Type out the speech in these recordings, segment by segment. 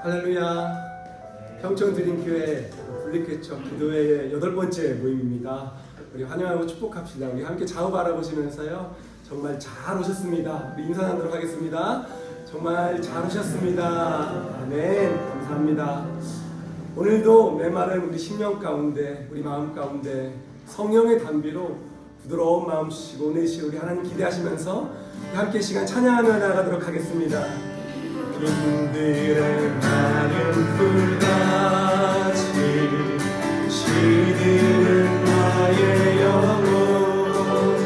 할렐루야. 평촌드림교회 분리개척 기도회의 8번째 모임입니다. 우리 환영하고 축복합시다. 우리 함께 좌우 바라보시면서요. 정말 잘 오셨습니다. 우리 인사 나누도록 하겠습니다. 정말 잘 오셨습니다. 아멘. 감사합니다. 오늘도 메마른 우리 심령 가운데, 우리 마음 가운데 성령의 담비로 부드러운 마음 주시고 오늘 시 우리 하나님 기대하시면서 함께 시간 찬양하며 나가도록 하겠습니다. 빈들의 마른 풀같이 시드는 나의 영혼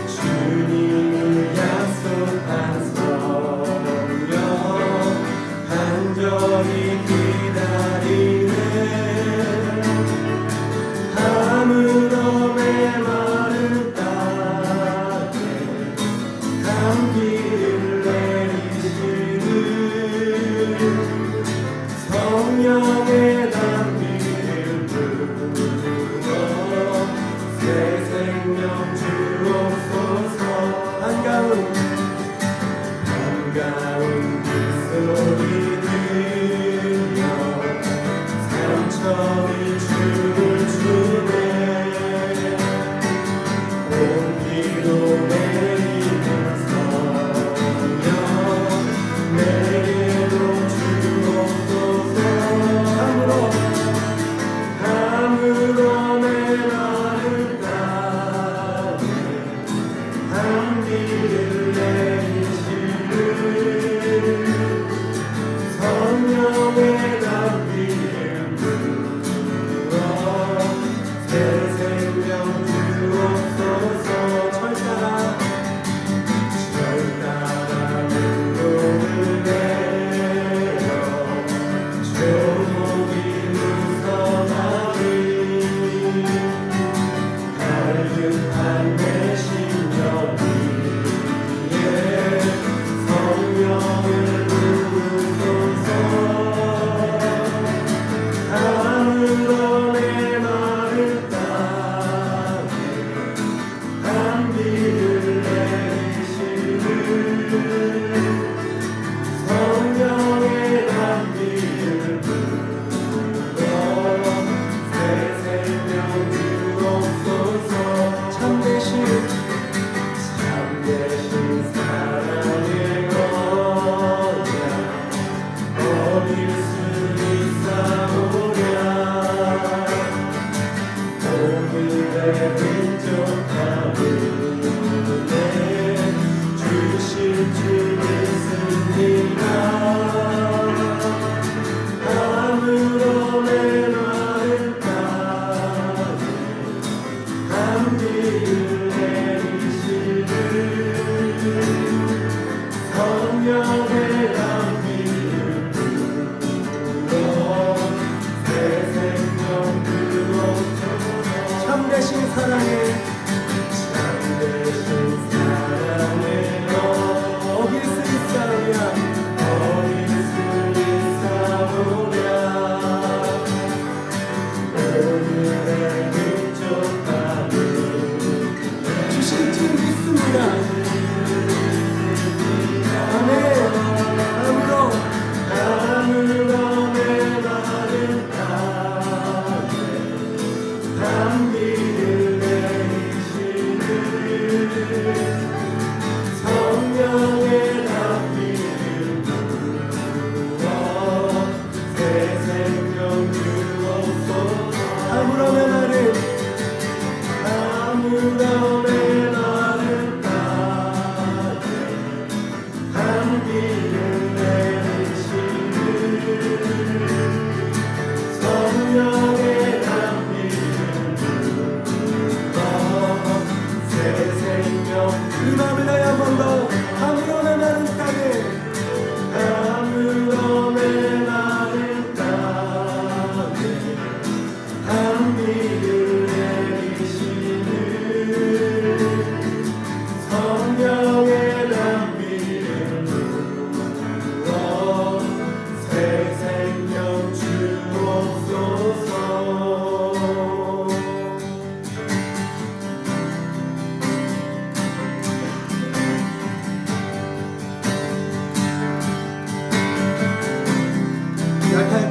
주님이 약속한 성령 간절히 기다리네 아무도 메마른 땅에 감기를 성령의 담비를 부어 새 생명 주옵소서. 한가운 그 소리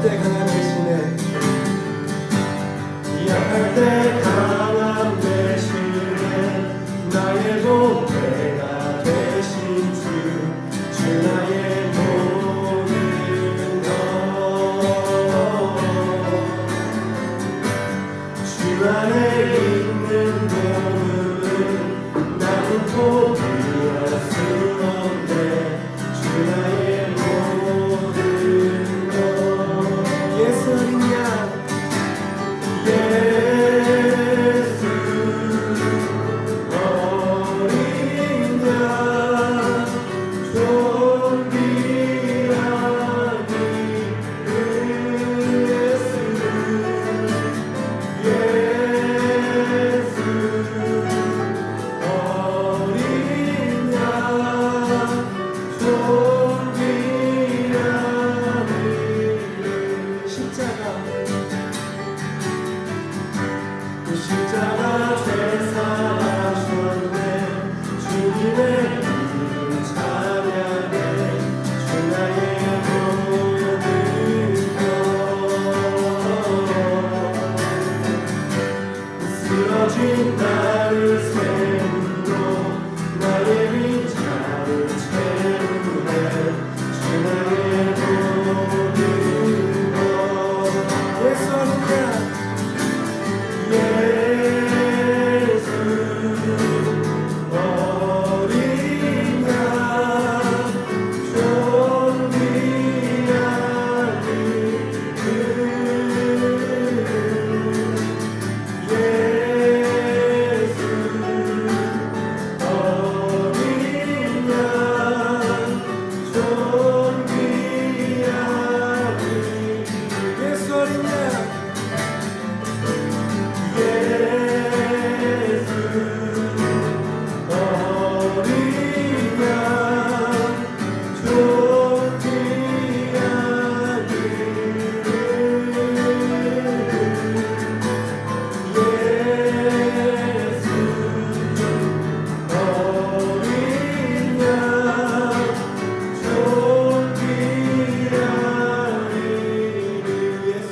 때 강한 대신에 약할 때 강한 대신에 나의 보배가 되신 주 나의 모든 것 주 안에 있는 몸은 나는 포기할 수 없네 주 나의 모든 것 예수 어린 양 예수 어린 양 존귀하니 예수 예수 어린 양 존귀하니 십자가 제사하셨네 주님의 이름 찬양해 주 나의 모든 것 쓰러진 나를 세우고 나의 빈자를 채우네 주 나의 모든 것 예수 어린 양 예수 어린 양 존귀하니 예수 어린 양 존귀하니 예수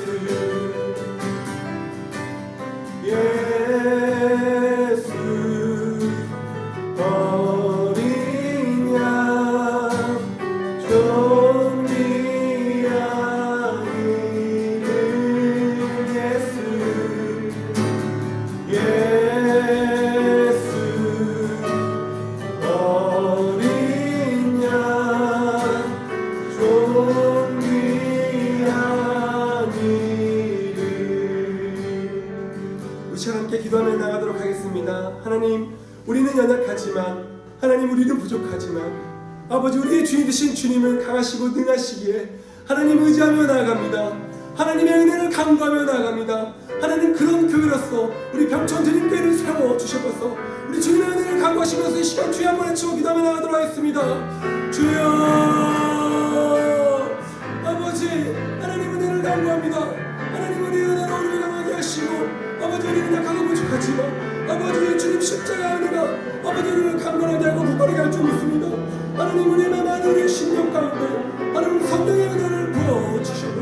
어린 양 기도하며 나가도록 하겠습니다. 하나님, 우리는 연약하지만, 하나님 우리는 부족하지만, 아버지 우리의 주인 되신 주님은 강하시고 능하시기에 하나님 의지하며 나아갑니다. 하나님의 은혜를 간구하며 나아갑니다. 하나님 그런 교회로서 우리 병천드림교회를 세워주셔서 우리 주님의 은혜를 간구하시면서 이 시간 주여 한번 외치고 기도하며 나가도록 하겠습니다. 주여 아버지 하나님 은혜를 간구합니다. 하나님 우리의 은혜로 우리를 강하게 하시고 아버지 우리는 약하고 부족하지만 아버지 주님 십자가 은혜가 아버지 우리를 강건하게 하고 부활하게 할 줄 믿습니다. 하나님 우리의 마음 우리의 심령 가운데 하나님 성령의 은혜를 부어주시고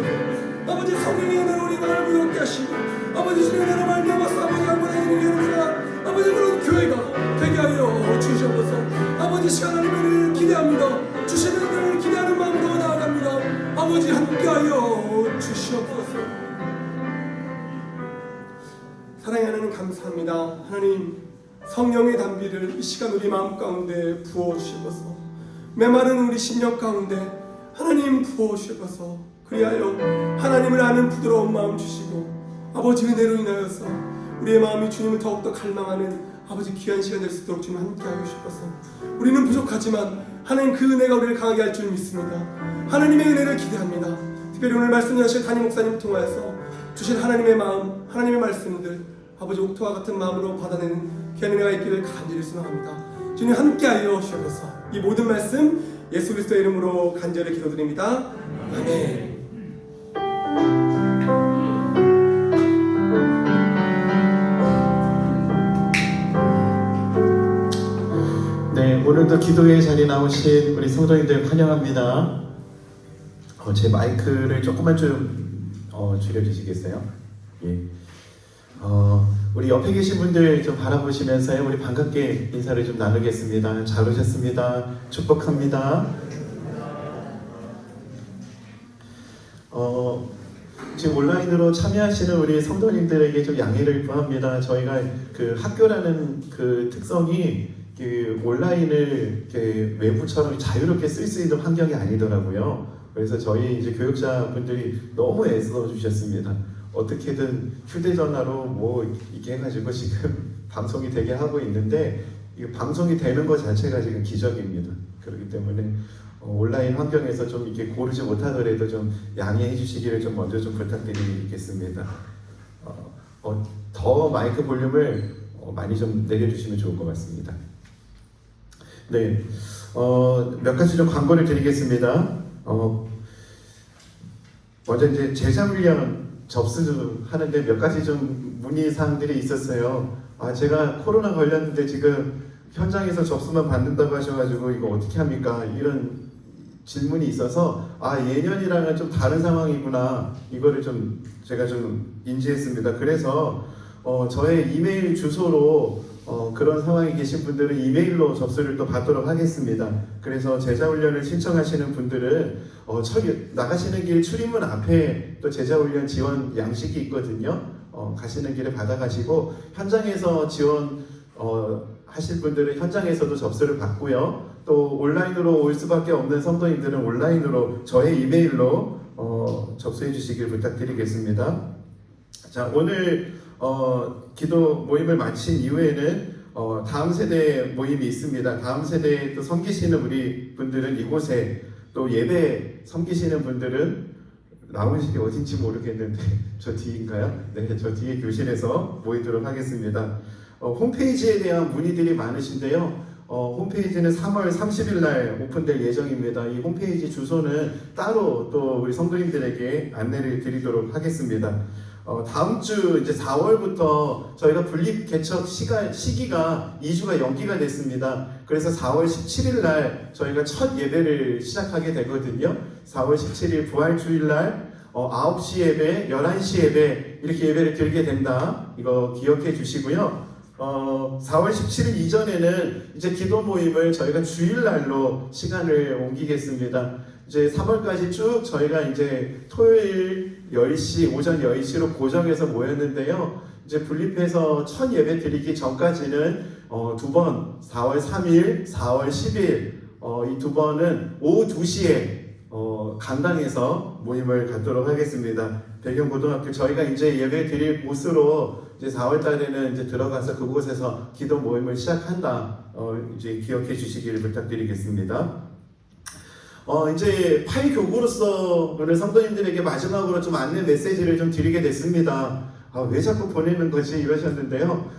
아버지 성령의 은혜로 우리 마음을 무겁게 하시고 아버지 주님의 은혜로 말미암아서 아버지 강건하게 되는 은혜가 아버지 그런 교회가 되게 하여 주시옵소서. 아버지 시간 하나님의 은혜를 기대합니다. 주시는 은혜를 기대하는 마음으로 나아갑니다. 아버지 함께하여 주시옵소서. 사랑의 하나님 감사합니다. 하나님 성령의 담비를 이 시간 우리 마음 가운데 부어주시옵소서. 메마른 우리 심령 가운데 하나님 부어주시옵소서. 그리하여 하나님을 아는 부드러운 마음 주시고 아버지 은혜로 인하여서 우리의 마음이 주님을 더욱더 갈망하는 아버지 귀한 시간 될 수 있도록 주님 함께하고 싶어서 우리는 부족하지만 하나님 그 은혜가 우리를 강하게 할 줄 믿습니다. 하나님의 은혜를 기대합니다. 특별히 오늘 말씀 전하신 담임 목사님 통하여서 주신 하나님의 마음, 하나님의 말씀들 아버지 옥토와 같은 마음으로 받아내는 귀한 은혜가 있기를 간절히 소망합니다. 주님 함께하여 주셔서 이 모든 말씀 예수 그리스도의 이름으로 간절히 기도드립니다. 아멘. 네, 오늘도 기도의 자리에 나오신 우리 성도님들 환영합니다. 제 마이크를 조금만 좀 줄여주시겠어요? 예. 우리 옆에 계신 분들 좀 바라보시면서요. 우리 반갑게 인사를 좀 나누겠습니다. 잘 오셨습니다. 축복합니다. 지금 온라인으로 참여하시는 우리 성도님들에게 좀 양해를 구합니다. 저희가 그 학교라는 그 특성이 그 온라인을 이렇게 외부처럼 자유롭게 쓸 수 있는 환경이 아니더라고요. 그래서 저희 이제 교육자분들이 너무 애써 주셨습니다. 어떻게든 휴대전화로 뭐 이렇게 해가지고 지금 방송이 되게 하고 있는데 이 방송이 되는 것 자체가 지금 기적입니다. 그렇기 때문에 온라인 환경에서 좀 이렇게 고르지 못하더라도 좀 양해해 주시기를 좀 먼저 좀 부탁드리겠습니다. 더 마이크 볼륨을 많이 좀 내려주시면 좋을 것 같습니다. 네, 몇 가지 좀 광고를 드리겠습니다. 먼저 이제 제자훈련 접수하는데 몇 가지 좀 문의 사항들이 있었어요. 제가 코로나 걸렸는데 지금 현장에서 접수만 받는다고 하셔가지고 이거 어떻게 합니까? 이런 질문이 있어서 예년이랑은 좀 다른 상황이구나, 이거를 좀 제가 좀 인지했습니다. 그래서 저의 이메일 주소로 그런 상황에 계신 분들은 이메일로 접수를 또 받도록 하겠습니다. 그래서 제자훈련을 신청하시는 분들은 나가시는 길 출입문 앞에 또 제자훈련 지원 양식이 있거든요. 가시는 길에 받아가시고 현장에서 지원 하실 분들은 현장에서도 접수를 받고요. 또 온라인으로 올 수밖에 없는 성도님들은 온라인으로 저의 이메일로 접수해 주시길 부탁드리겠습니다. 자, 오늘 기도 모임을 마친 이후에는 다음 세대 모임이 있습니다. 다음 세대에 또 섬기시는 우리 분들은 이곳에, 또 예배 섬기시는 분들은 나오시기 어딘지 모르겠는데 저 뒤인가요? 네, 저 뒤에 교실에서 모이도록 하겠습니다. 홈페이지에 대한 문의들이 많으신데요. 홈페이지는 3월 30일 날 오픈될 예정입니다. 이 홈페이지 주소는 따로 또 우리 성도님들에게 안내를 드리도록 하겠습니다. 다음 주 이제 4월부터 저희가 분립 개척 시기가 2주가 연기가 됐습니다. 그래서 4월 17일 날 저희가 첫 예배를 시작하게 되거든요. 4월 17일 부활주일 날 9시 예배, 11시 예배 이렇게 예배를 드리게 된다. 이거 기억해 주시고요. 4월 17일 이전에는 이제 기도 모임을 저희가 주일날로 시간을 옮기겠습니다. 이제 3월까지 쭉 저희가 이제 토요일 10시, 오전 10시로 고정해서 모였는데요. 이제 분립해서 첫 예배 드리기 전까지는 두 번, 4월 3일, 4월 10일 이 두 번은 오후 2시에 강당에서 모임을 갖도록 하겠습니다. 배경고등학교 저희가 이제 예배 드릴 곳으로 이제 4월 달에는 이제 들어가서 그곳에서 기도 모임을 시작한다. 이제 기억해 주시기를 부탁드리겠습니다. 이제 8교구로서 오늘 성도님들에게 마지막으로 좀 안내 메시지를 좀 드리게 됐습니다. 왜 자꾸 보내는 거지 이러셨는데요.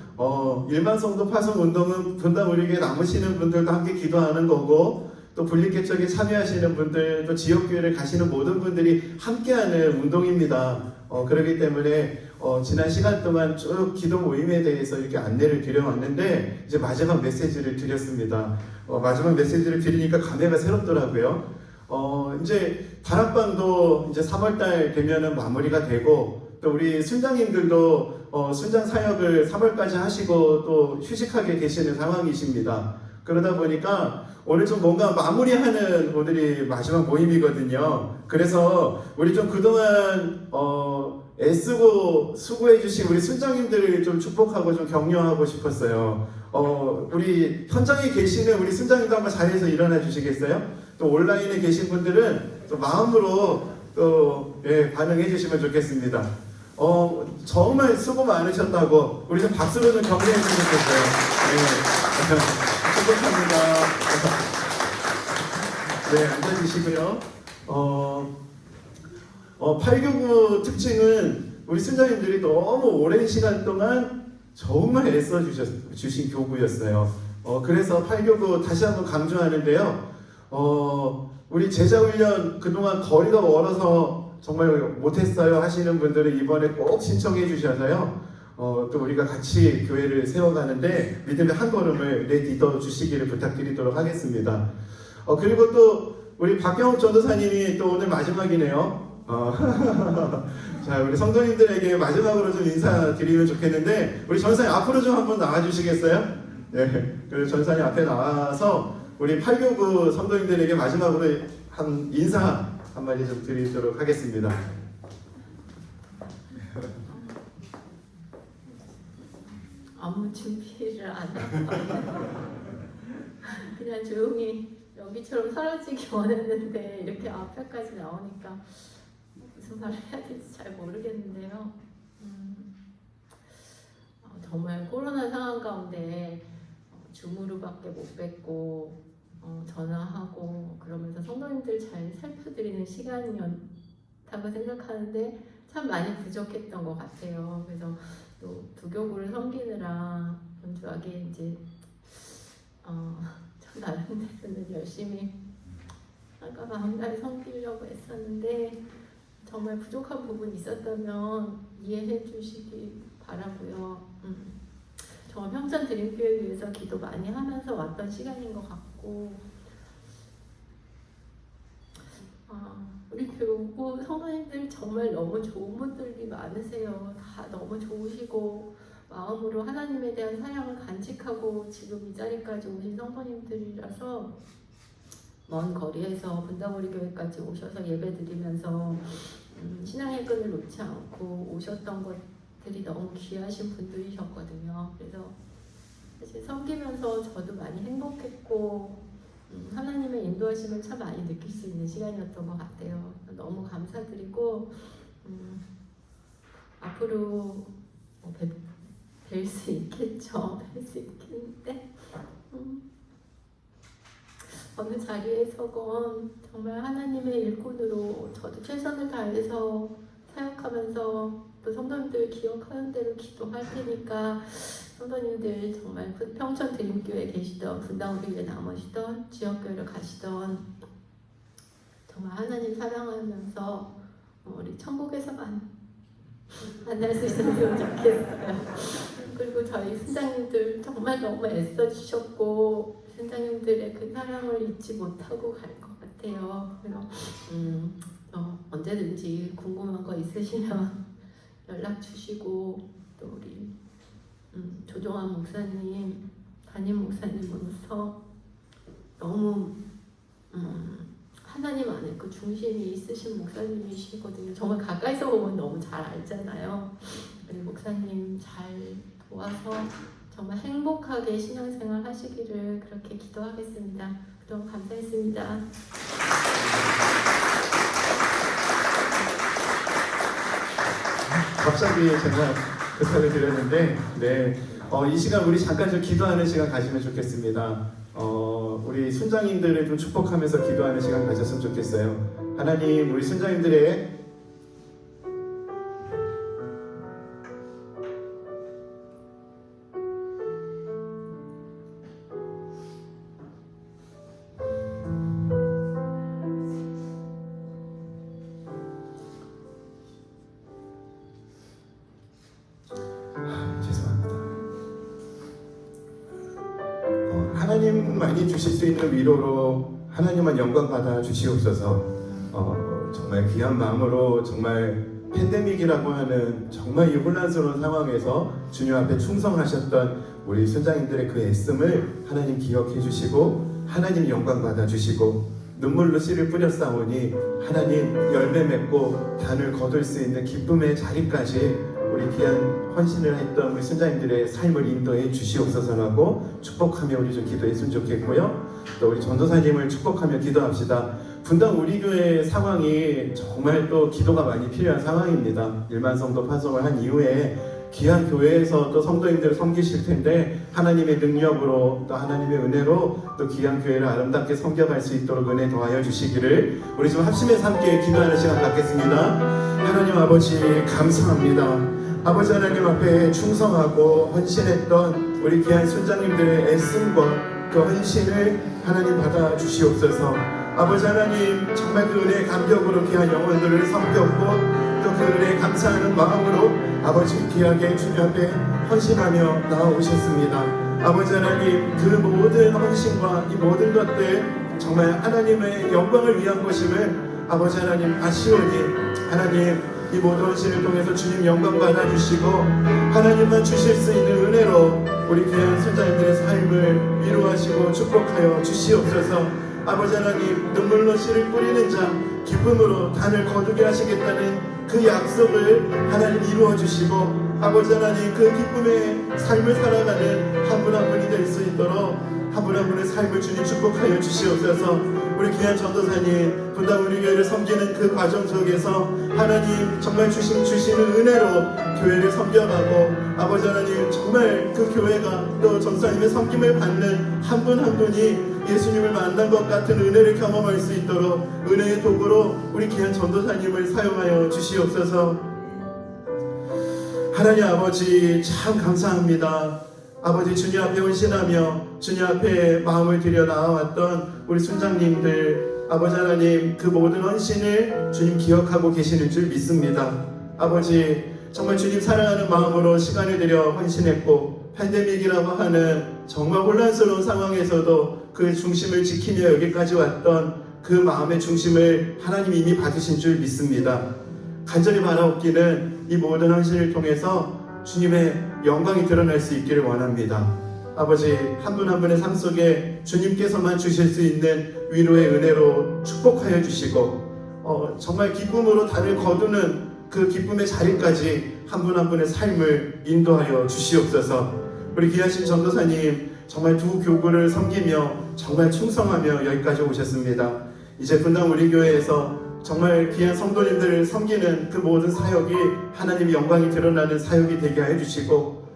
일반 성도 파송 운동은 분당 우리에게 남으시는 분들도 함께 기도하는 거고, 또 분립개척에 참여하시는 분들, 또 지역교회를 가시는 모든 분들이 함께하는 운동입니다. 그렇기 때문에 지난 시간 동안 쭉 기도 모임에 대해서 이렇게 안내를 드려왔는데 이제 마지막 메시지를 드렸습니다. 마지막 메시지를 드리니까 감회가 새롭더라고요. 이제 다락방도 이제 3월달 되면은 마무리가 되고, 또 우리 순장님들도 순장 사역을 3월까지 하시고 또 휴직하게 계시는 상황이십니다. 그러다 보니까 오늘 좀 뭔가 마무리하는 오늘이 마지막 모임이거든요. 그래서 우리 좀 그동안 애쓰고 수고해주신 우리 순장님들을 좀 축복하고 좀 격려하고 싶었어요. 우리 현장에 계시는 우리 순장님도 한번 자리에서 일어나 주시겠어요? 또 온라인에 계신 분들은 또 마음으로 또 반응해 주시면 좋겠습니다. 정말 수고 많으셨다고 우리 좀 박수로 좀 격려해 주시면 좋겠어요. 네. 축복합니다. 네, 앉아주시고요. 8교구 특징은 우리 순장님들이 너무 오랜 시간 동안 정말 애써 주신 교구였어요. 그래서 8교구 다시 한번 강조하는데요. 우리 제자훈련 그동안 거리가 멀어서 정말 못했어요 하시는 분들은 이번에 꼭 신청해 주셔서요. 또 우리가 같이 교회를 세워가는데 믿음의 한 걸음을 내딛어 주시기를 부탁드리도록 하겠습니다. 그리고 또 우리 박경욱 전도사님이 또 오늘 마지막이네요. 자, 우리 성도님들에게 마지막으로 좀 인사드리면 좋겠는데 우리 전사님 앞으로 좀 한번 나와주시겠어요? 네, 그리고 전사님 앞에 나와서 우리 8교구 성도님들에게 마지막으로 한 인사 한마디 좀 드리도록 하겠습니다. 아무 준비를 안 하고 그냥 조용히 연기처럼 사라지기 원했는데 이렇게 앞에까지 나오니까 무슨 말을 해야 될지 잘 모르겠는데요. 정말 코로나 상황 가운데 줌으로밖에 못 뵙고 전화하고 그러면서 성도님들 잘 살펴드리는 시간이었다고 생각하는데 참 많이 부족했던 것 같아요. 그래서 또 두 교구를 섬기느라 분주하게 이제 저 나름대로는 열심히 아까 마음다해 섬기려고 했었는데 정말 부족한 부분이 있었다면 이해해 주시기 바라고요. 정말 평전 드림교회 위해서 기도 많이 하면서 왔던 시간인 것 같고 우리 교구 성도님들 정말 너무 좋은 분들이 많으세요. 다 너무 좋으시고 마음으로 하나님에 대한 사랑을 간직하고 지금 이 자리까지 오신 성도님들이라서 먼 거리에서 분당우리 교회까지 오셔서 예배드리면서 신앙의 끈을 놓지 않고 오셨던 것들이 너무 귀하신 분들이셨거든요. 그래서 사실 섬기면서 저도 많이 행복했고 하나님의 인도하심을 참 많이 느낄 수 있는 시간이었던 것 같아요. 너무 감사드리고 앞으로 뵐 수 있겠죠. 뵐 수 있겠는데 어느 자리에서건 정말 하나님의 일꾼으로 저도 최선을 다해서 사역하면서 또 성도님들 기억하는 대로 기도할 테니까 성도님들 정말 평천 드림교회에 계시던 분당우리에 남으시던 지역교회를 가시던 정말 하나님 사랑하면서 우리 천국에서만 만날 수 있었으면 좋겠어요. 그리고 저희 선장님들 정말 너무 애써주셨고 선장님들의 그 사랑을 잊지 못하고 갈 것 같아요. 그래서 언제든지 궁금한 거 있으시면 연락 주시고 또 우리 조종환 목사님, 담임 목사님으로서 너무 하나님 안에 그 중심이 있으신 목사님이시거든요. 정말 가까이서 보면 너무 잘 알잖아요. 우리 목사님 잘 도와서 정말 행복하게 신앙생활 하시기를 그렇게 기도하겠습니다. 그동안 감사했습니다. 갑자기 제가 부탁을 드렸는데 이 시간 우리 잠깐 좀 기도하는 시간 가지면 좋겠습니다. 우리 순장님들을 좀 축복하면서 기도하는 시간 가졌으면 좋겠어요. 하나님, 우리 순장님들의 하나님만이 주실 수 있는 위로로 하나님만 영광 받아 주시옵소서. 정말 귀한 마음으로 정말 팬데믹이라고 하는 정말 이 혼란스러운 상황에서 주님 앞에 충성하셨던 우리 선장님들의 그 애씀을 하나님 기억해 주시고 하나님 영광 받아 주시고 눈물로 씨를 뿌렸사오니 하나님 열매 맺고 단을 거둘 수 있는 기쁨의 자리까지 우리 귀한 헌신을 했던 우리 선자님들의 삶을 인도해 주시옵소서라고 축복하며 우리 좀 기도했으면 좋겠고요. 또 우리 전도사님을 축복하며 기도합시다. 분당 우리 교회 상황이 정말 또 기도가 많이 필요한 상황입니다. 1만 성도 파송을 한 이후에 귀한 교회에서 또 성도님들을 섬기실 텐데 하나님의 능력으로 또 하나님의 은혜로 또 귀한 교회를 아름답게 섬겨갈 수 있도록 은혜 더하여 주시기를 우리 좀 합심해서 함께 기도하는 시간 갖겠습니다. 하나님 아버지 감사합니다. 아버지 하나님 앞에 충성하고 헌신했던 우리 귀한 순장님들의 애씀과 그 헌신을 하나님 받아 주시옵소서. 아버지 하나님 정말 그 은혜의 감격으로 귀한 영혼들을 섬겼고 또 그 은혜에 감사하는 마음으로 아버지 귀하게 주님 앞에 헌신하며 나아오셨습니다. 아버지 하나님 그 모든 헌신과 이 모든 것들 정말 하나님의 영광을 위한 것임을 아버지 하나님 아시오니 하나님 이 모든 헌신을 통해서 주님 영광 받아주시고 하나님만 주실 수 있는 은혜로 우리 귀한 손자님들의 삶을 위로하시고 축복하여 주시옵소서. 아버지 하나님 눈물로 씨를 뿌리는 자 기쁨으로 단을 거두게 하시겠다는 그 약속을 하나님 이루어 주시고 아버지 하나님 그 기쁨의 삶을 살아가는 한 분 한 분이 될 수 있도록 한 분 한 분의 삶을 주님 축복하여 주시옵소서. 우리 귀한 전도사님 분당 우리 교회를 섬기는 그 과정 속에서 하나님 정말 주시는 은혜로 교회를 섬겨가고 아버지 하나님 정말 그 교회가 또 전도사님의 섬김을 받는 한 분 한 분이 예수님을 만난 것 같은 은혜를 경험할 수 있도록 은혜의 도구로 우리 귀한 전도사님을 사용하여 주시옵소서. 하나님 아버지 참 감사합니다. 아버지 주님 앞에 헌신하며 주님 앞에 마음을 들여 나아왔던 우리 순장님들 아버지 하나님 그 모든 헌신을 주님 기억하고 계시는 줄 믿습니다. 아버지 정말 주님 사랑하는 마음으로 시간을 들여 헌신했고 팬데믹이라고 하는 정말 혼란스러운 상황에서도 그 중심을 지키며 여기까지 왔던 그 마음의 중심을 하나님 이미 받으신 줄 믿습니다. 간절히 바라옵기는 이 모든 헌신을 통해서 주님의 영광이 드러날 수 있기를 원합니다. 아버지 한 분 한 분의 삶 속에 주님께서만 주실 수 있는 위로의 은혜로 축복하여 주시고 정말 기쁨으로 달을 거두는 그 기쁨의 자리까지 한 분 한 분의 삶을 인도하여 주시옵소서. 우리 귀하신 전도사님 정말 두 교구를 섬기며 정말 충성하며 여기까지 오셨습니다. 이제 분당 우리 교회에서 정말 귀한 성도님들을 섬기는 그 모든 사역이 하나님의 영광이 드러나는 사역이 되게 해주시고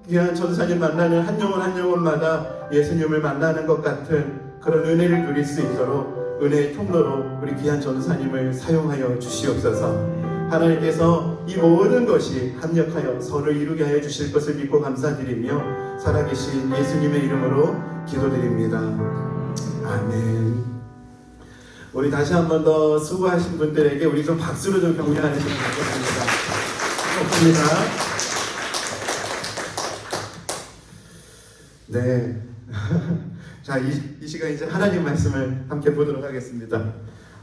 귀한 전도사님 만나는 한 영혼 한 영혼마다 예수님을 만나는 것 같은 그런 은혜를 누릴 수 있도록 은혜의 통로로 우리 귀한 전도사님을 사용하여 주시옵소서. 하나님께서 이 모든 것이 합력하여 서로를 이루게 하여 주실 것을 믿고 감사드리며 살아계신 예수님의 이름으로 기도드립니다. 아멘. 우리 다시 한 번 더 수고하신 분들에게 우리 좀 박수로 좀 격려하시면 좋겠습니다. 고맙습니다. 네. 자, 이 시간 이제 하나님 말씀을 함께 보도록 하겠습니다.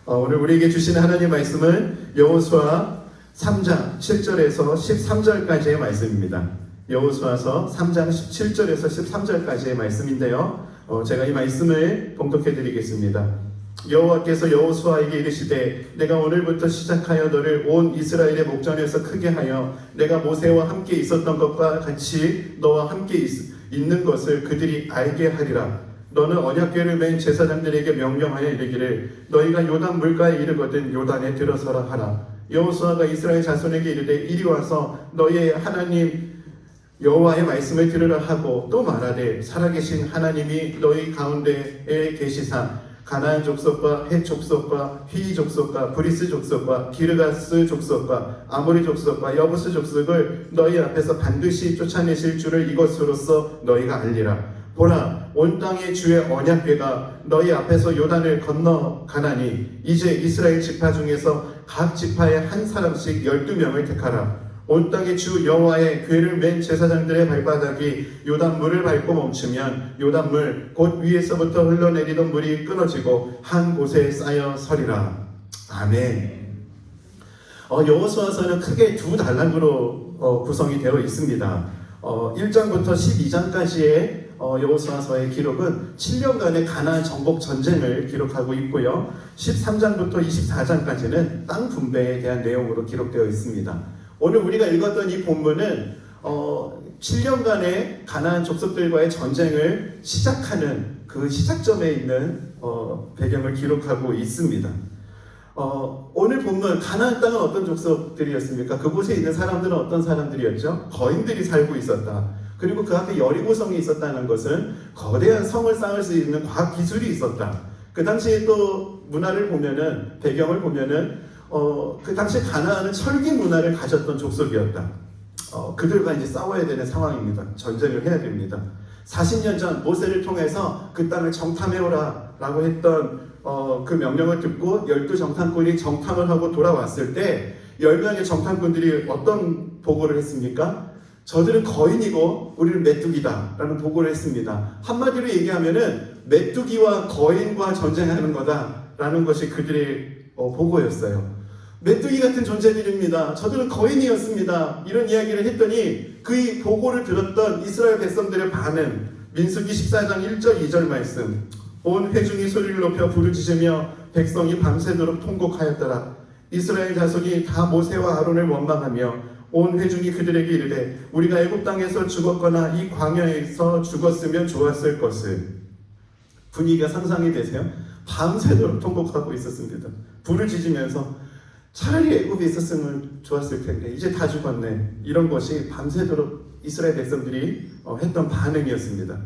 오늘 우리에게 주시는 하나님 말씀은 여호수아 3장 7절에서 13절까지의 말씀입니다. 여호수아서 3장 17절에서 13절까지의 말씀인데요. 제가 이 말씀을 봉독해 드리겠습니다. 여호와께서 여호수아에게 이르시되 내가 오늘부터 시작하여 너를 온 이스라엘의 목전에서 크게 하여 내가 모세와 함께 있었던 것과 같이 너와 함께 있는 것을 그들이 알게 하리라. 너는 언약궤를 맨 제사장들에게 명령하여 이르기를 너희가 요단 물가에 이르거든 요단에 들어서라 하라. 여호수아가 이스라엘 자손에게 이르되 이리 와서 너희의 하나님 여호와의 말씀을 들으라 하고 또 말하되 살아계신 하나님이 너희 가운데에 계시사 가나안 족속과 헷 족속과 휘 족속과 브리스 족속과 기르가스 족속과 아모리 족속과 여부스 족속을 너희 앞에서 반드시 쫓아내실 줄을 이것으로써 너희가 알리라. 보라, 온 땅의 주의 언약궤가 너희 앞에서 요단을 건너가나니 이제 이스라엘 지파 중에서 각 지파에 한 사람씩 12명을 택하라. 온 땅의 주 여호와의 궤를 맨 제사장들의 발바닥이 요단물을 밟고 멈추면 요단물 곧 위에서부터 흘러내리던 물이 끊어지고 한 곳에 쌓여 서리라. 아멘. 여호수아서는 크게 두 단락으로 구성이 되어 있습니다. 1장부터 12장까지의 여호수아서의 기록은 7년간의 가나안 정복 전쟁을 기록하고 있고요. 13장부터 24장까지는 땅 분배에 대한 내용으로 기록되어 있습니다. 오늘 우리가 읽었던 이 본문은 7년간의 가나안 족속들과의 전쟁을 시작하는 그 시작점에 있는 배경을 기록하고 있습니다. 오늘 본문 가나안 땅은 어떤 족속들이었습니까? 그곳에 있는 사람들은 어떤 사람들이었죠? 거인들이 살고 있었다. 그리고 그 앞에 여리고성이 있었다는 것은 거대한 성을 쌓을 수 있는 과학 기술이 있었다. 그 당시에 또 문화를 보면은 배경을 보면은 그 당시 가나안은 철기 문화를 가졌던 족속이었다. 그들과 이제 싸워야 되는 상황입니다. 전쟁을 해야 됩니다. 40년 전 모세를 통해서 그 땅을 정탐해오라 라고 했던 그 명령을 듣고 12정탐꾼이 정탐을 하고 돌아왔을 때 10명의 정탐꾼들이 어떤 보고를 했습니까? 저들은 거인이고 우리는 메뚜기다 라는 보고를 했습니다. 한마디로 얘기하면은 메뚜기와 거인과 전쟁하는 거다 라는 것이 그들의 보고였어요. 메뚜기 같은 존재들입니다. 저들은 거인이었습니다. 이런 이야기를 했더니 그 보고를 들었던 이스라엘 백성들의 반응, 민수기 14장 1절 2절 말씀. 온 회중이 소리를 높여 부르짖으며 백성이 밤새도록 통곡하였더라. 이스라엘 자손이 다 모세와 아론을 원망하며 온 회중이 그들에게 이르되 우리가 애굽 땅에서 죽었거나 이 광야에서 죽었으면 좋았을 것을. 분위기가 상상이 되세요? 밤새도록 통곡하고 있었습니다. 부르짖으면서 차라리 애굽에 있었으면 좋았을 텐데 이제 다 죽었네. 이런 것이 밤새도록 이스라엘 백성들이 했던 반응이었습니다.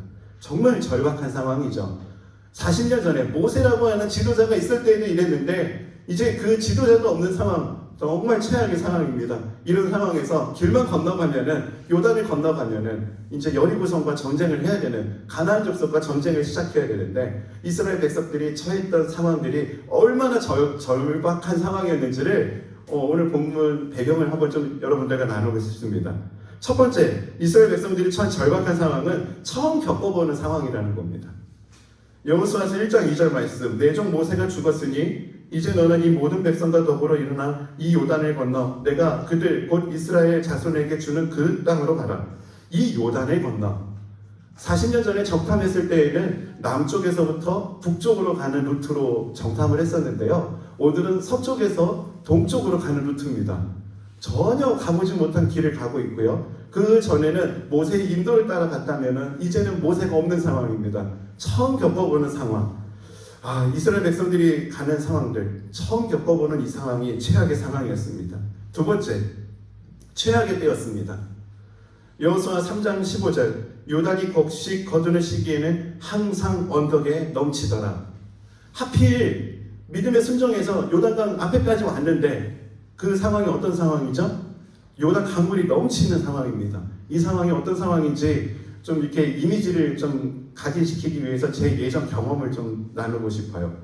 정말 절박한 상황이죠. 40년 전에 모세라고 하는 지도자가 있을 때에도 이랬는데 이제 그 지도자도 없는 상황, 정말 최악의 상황입니다. 이런 상황에서 길만 건너가면은, 요단을 건너가면은 이제 여리고성과 전쟁을 해야 되는, 가나안 족속과 전쟁을 시작해야 되는데 이스라엘 백성들이 처했던 상황들이 얼마나 절박한 상황이었는지를 오늘 본문 배경을 한번 좀 여러분들과 나누고 싶습니다. 첫 번째, 이스라엘 백성들이 처한 절박한 상황은 처음 겪어보는 상황이라는 겁니다. 여호수아서 1장 2절 말씀. 내 종 모세가 죽었으니 이제 너는 이 모든 백성과 더불어 일어나 이 요단을 건너 내가 그들 곧 이스라엘 자손에게 주는 그 땅으로 가라. 이 요단을 건너. 40년 전에 정탐했을 때에는 남쪽에서부터 북쪽으로 가는 루트로 정탐을 했었는데요. 오늘은 서쪽에서 동쪽으로 가는 루트입니다. 전혀 가보지 못한 길을 가고 있고요. 그 전에는 모세의 인도를 따라갔다면 이제는 모세가 없는 상황입니다. 처음 겪어보는 상황. 이스라엘 백성들이 가는 상황들, 처음 겪어보는 이 상황이 최악의 상황이었습니다. 두 번째, 최악의 때였습니다. 여호수아 3장 15절. 요단이 곡식 거두는 시기에는 항상 언덕에 넘치더라. 하필 믿음의 순종에서 요단강 앞에까지 왔는데 그 상황이 어떤 상황이죠? 요단 강물이 넘치는 상황입니다. 이 상황이 어떤 상황인지 좀 이렇게 이미지를 좀 각인시키기 위해서 제 예전 경험을 좀 나누고 싶어요.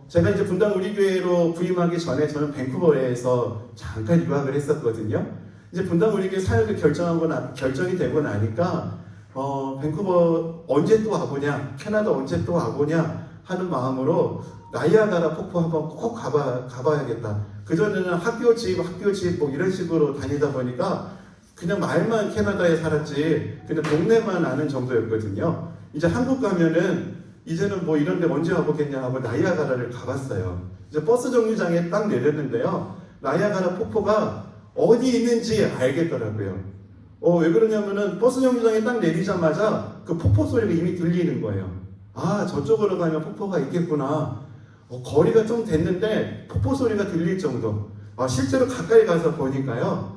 제가 이제 분당 우리교회로 부임하기 전에 저는 밴쿠버에서 잠깐 유학을 했었거든요. 이제 분당 우리교회 사역을 결정이 되고 나니까 밴쿠버 언제 또 와보냐, 캐나다 언제 또 와보냐 하는 마음으로 나이아가라 폭포 한번 꼭 가봐야겠다. 그전에는 학교 집 뭐 이런 식으로 다니다 보니까 그냥 말만 캐나다에 살았지 그냥 동네만 아는 정도였거든요. 이제 한국 가면은 이제는 뭐 이런 데 언제 와보겠냐 하고 나이아가라를 가봤어요. 이제 버스 정류장에 딱 내렸는데요. 나이아가라 폭포가 어디 있는지 알겠더라고요. 왜 그러냐면은 버스 정류장에 딱 내리자마자 그 폭포 소리가 이미 들리는 거예요. 저쪽으로 가면 폭포가 있겠구나. 거리가 좀 됐는데 폭포 소리가 들릴 정도. 실제로 가까이 가서 보니까요.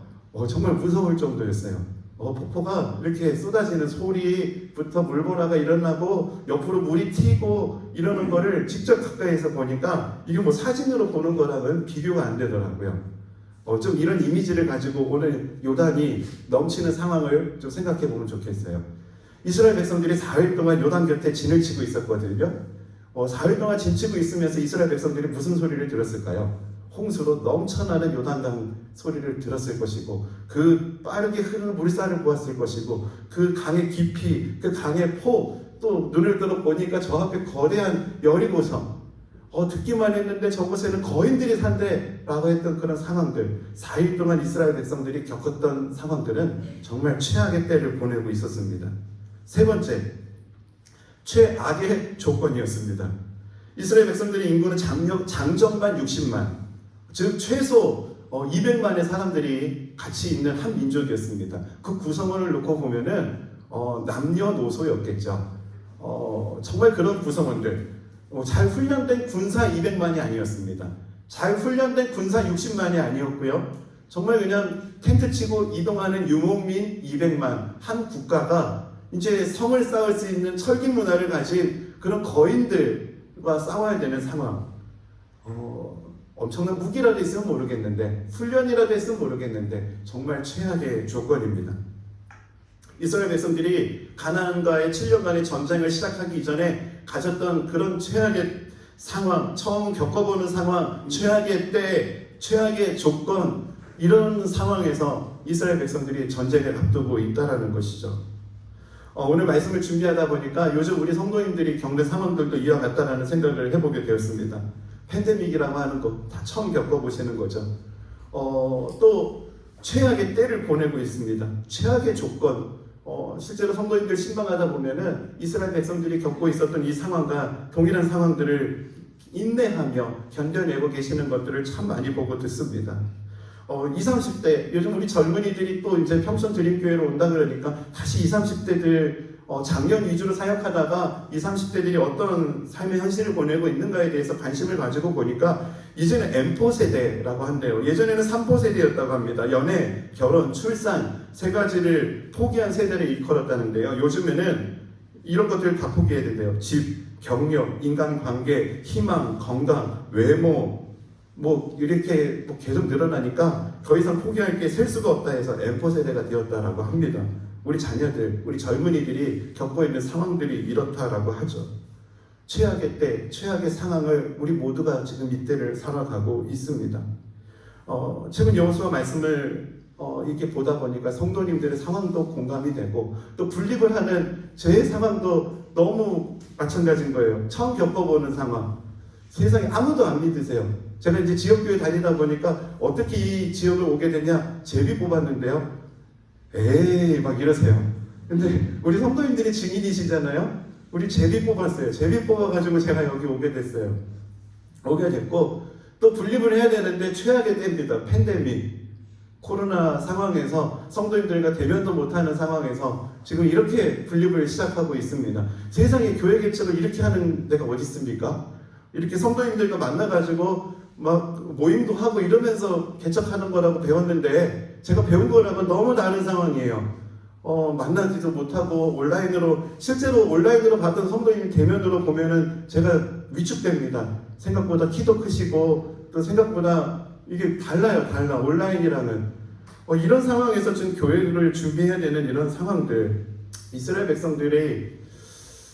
정말 무서울 정도였어요. 폭포가 이렇게 쏟아지는 소리부터 물보라가 일어나고 옆으로 물이 튀고 이러는 거를 직접 가까이서 보니까 이게 뭐 사진으로 보는 거랑은 비교가 안 되더라고요. 좀 이런 이미지를 가지고 오늘 요단이 넘치는 상황을 좀 생각해 보면 좋겠어요. 이스라엘 백성들이 4일 동안 요단 곁에 진을 치고 있었거든요. 4일 동안 진 치고 있으면서 이스라엘 백성들이 무슨 소리를 들었을까요? 홍수로 넘쳐나는 요단강 소리를 들었을 것이고 그 빠르게 흐르는 물살을 보았을 것이고 그 강의 깊이, 그 강의 폭, 또 눈을 들어 보니까 저 앞에 거대한 여리고성, 듣기만 했는데 저곳에는 거인들이 산대라고 했던 그런 상황들, 4일 동안 이스라엘 백성들이 겪었던 상황들은 정말 최악의 때를 보내고 있었습니다. 세 번째, 최악의 조건이었습니다. 이스라엘 백성들의 인구는 장정만 60만, 즉 최소 200만의 사람들이 같이 있는 한 민족이었습니다. 그 구성원을 놓고 보면은 남녀노소였겠죠. 정말 그런 구성원들, 잘 훈련된 군사 200만이 아니었습니다. 잘 훈련된 군사 60만이 아니었고요. 정말 그냥 텐트 치고 이동하는 유목민 200만, 한 국가가 이제 성을 쌓을 수 있는 철기 문화를 가진 그런 거인들과 싸워야 되는 상황. 엄청난 무기라도 있으면 모르겠는데, 훈련이라도 있으면 모르겠는데 정말 최악의 조건입니다. 이스라엘 백성들이 가나안과의 7년간의 전쟁을 시작하기 이전에 가졌던 그런 최악의 상황, 처음 겪어보는 상황, 최악의 때, 최악의 조건, 이런 상황에서 이스라엘 백성들이 전쟁을 앞두고 있다는 것이죠. 오늘 말씀을 준비하다 보니까 요즘 우리 성도님들이 겪는 상황들도 이와 같다는 생각을 해보게 되었습니다. 팬데믹이라고 하는 거 다 처음 겪어보시는 거죠. 또 최악의 때를 보내고 있습니다. 최악의 조건. 실제로 성도님들 신방하다 보면은 이스라엘 백성들이 겪고 있었던 이 상황과 동일한 상황들을 인내하며 견뎌내고 계시는 것들을 참 많이 보고 듣습니다. 20, 30대, 요즘 우리 젊은이들이 또 이제 평촌 드림교회로 온다 그러니까 다시 20, 30대들 작년 위주로 사역하다가 20, 30대들이 어떤 삶의 현실을 보내고 있는가에 대해서 관심을 가지고 보니까 이제는 M4 세대라고 한대요. 예전에는 3포 세대였다고 합니다. 연애, 결혼, 출산 세 가지를 포기한 세대를 일컬었다는데요. 요즘에는 이런 것들을 다 포기해야 된대요. 집, 경력, 인간관계, 희망, 건강, 외모 이렇게 계속 늘어나니까 더 이상 포기할 게 셀 수가 없다 해서 M4 세대가 되었다라고 합니다. 우리 자녀들, 우리 젊은이들이 겪고 있는 상황들이 이렇다라고 하죠. 최악의 때, 최악의 상황을 우리 모두가 지금 이때를 살아가고 있습니다. 최근 여호수아 말씀을 이렇게 보다 보니까 성도님들의 상황도 공감이 되고 또 분립을 하는 제 상황도 너무 마찬가지인 거예요. 처음 겪어보는 상황. 세상에 아무도 안 믿으세요. 제가 이제 지역교회 다니다 보니까 어떻게 이 지역을 오게 됐냐? 제비 뽑았는데요. 에이 막 이러세요. 근데 우리 성도님들이 증인이시잖아요. 우리 제비 뽑았어요. 제비 뽑아가지고 제가 여기 오게 됐어요. 오게 됐고 또 분립을 해야 되는데 최악의 때입니다. 팬데믹, 코로나 상황에서 성도님들과 대면도 못하는 상황에서 지금 이렇게 분립을 시작하고 있습니다. 세상에 교회 개척을 이렇게 하는 데가 어디 있습니까? 이렇게 성도님들과 만나가지고 막 모임도 하고 이러면서 개척하는 거라고 배웠는데 제가 배운 거랑은 너무 다른 상황이에요. 만나지도 못하고 온라인으로 실제로 온라인으로 봤던 성도님 대면으로 보면은 제가 위축됩니다. 생각보다 키도 크시고 또 생각보다 이게 달라요. 온라인이랑은 이런 상황에서 지금 교회를 준비해야 되는 이런 상황들 이스라엘 백성들이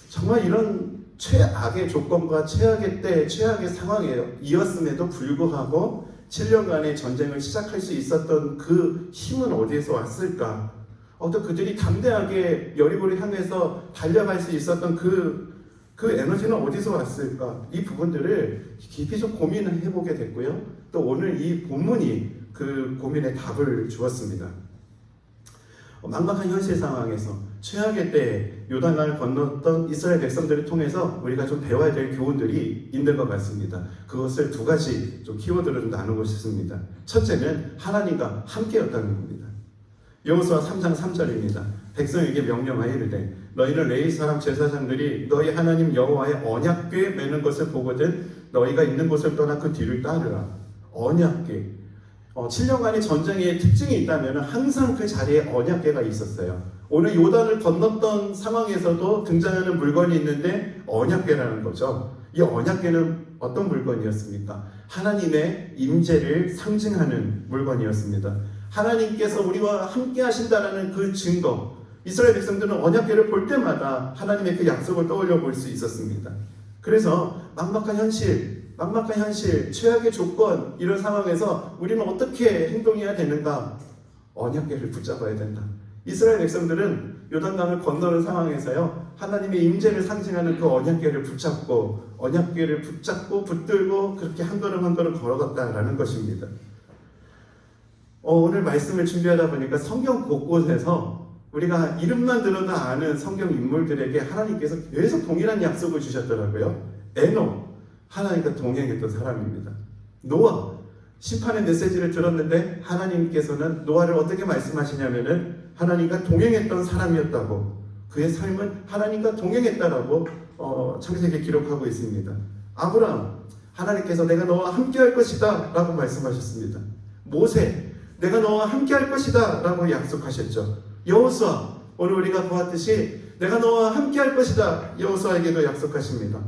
정말 이런 최악의 조건과 최악의 때, 최악의 상황이었음에도 불구하고 7년간의 전쟁을 시작할 수 있었던 그 힘은 어디에서 왔을까? 또 그들이 담대하게 여리고를 향해서 달려갈 수 있었던 그 에너지는 어디서 왔을까? 이 부분들을 깊이 좀 고민을 해보게 됐고요. 또 오늘 이 본문이 그 고민에 답을 주었습니다. 막막한 현실 상황에서 최악의 때에 요단강을 건넜던 이스라엘 백성들을 통해서 우리가 좀 배워야 될 교훈들이 있는 것 같습니다. 그것을 두 가지 좀 키워드로 좀 나누고 싶습니다. 첫째는 하나님과 함께였다는 겁니다. 여호수아 3장 3절입니다. 백성에게 명령하여 이르되 너희는 레위 사람 제사장들이 너희 하나님 여호와의 언약궤 매는 것을 보거든 너희가 있는 곳을 떠나 그 뒤를 따르라. 언약궤. 7년간의 전쟁의 특징이 있다면 항상 그 자리에 언약궤가 있었어요. 오늘 요단을 건넜던 상황에서도 등장하는 물건이 있는데 언약궤라는 거죠. 이 언약궤는 어떤 물건이었습니까? 하나님의 임재를 상징하는 물건이었습니다. 하나님께서 우리와 함께 하신다라는 그 증거. 이스라엘 백성들은 언약궤를 볼 때마다 하나님의 그 약속을 떠올려 볼 수 있었습니다. 그래서 막막한 현실, 최악의 조건 이런 상황에서 우리는 어떻게 행동해야 되는가? 언약궤를 붙잡아야 된다. 이스라엘 백성들은 요단강을 건너는 상황에서요 하나님의 임재를 상징하는 그 언약궤를 붙잡고 붙들고 그렇게 한 걸음 한 걸음 걸어갔다라는 것입니다. 오늘 말씀을 준비하다 보니까 성경 곳곳에서 우리가 이름만 들어도 아는 성경 인물들에게 하나님께서 계속 동일한 약속을 주셨더라고요. 에녹, 하나님과 동행했던 사람입니다. 노아, 심판의 메시지를 들었는데 하나님께서는 노아를 어떻게 말씀하시냐면은 하나님과 동행했던 사람이었다고, 그의 삶은 하나님과 동행했다라고 창세기에 기록하고 있습니다. 아브라함, 하나님께서 내가 너와 함께 할 것이다 라고 말씀하셨습니다. 모세, 내가 너와 함께 할 것이다 라고 약속하셨죠. 여호수아, 오늘 우리가 보았듯이 내가 너와 함께 할 것이다 여호수아에게도 약속하십니다.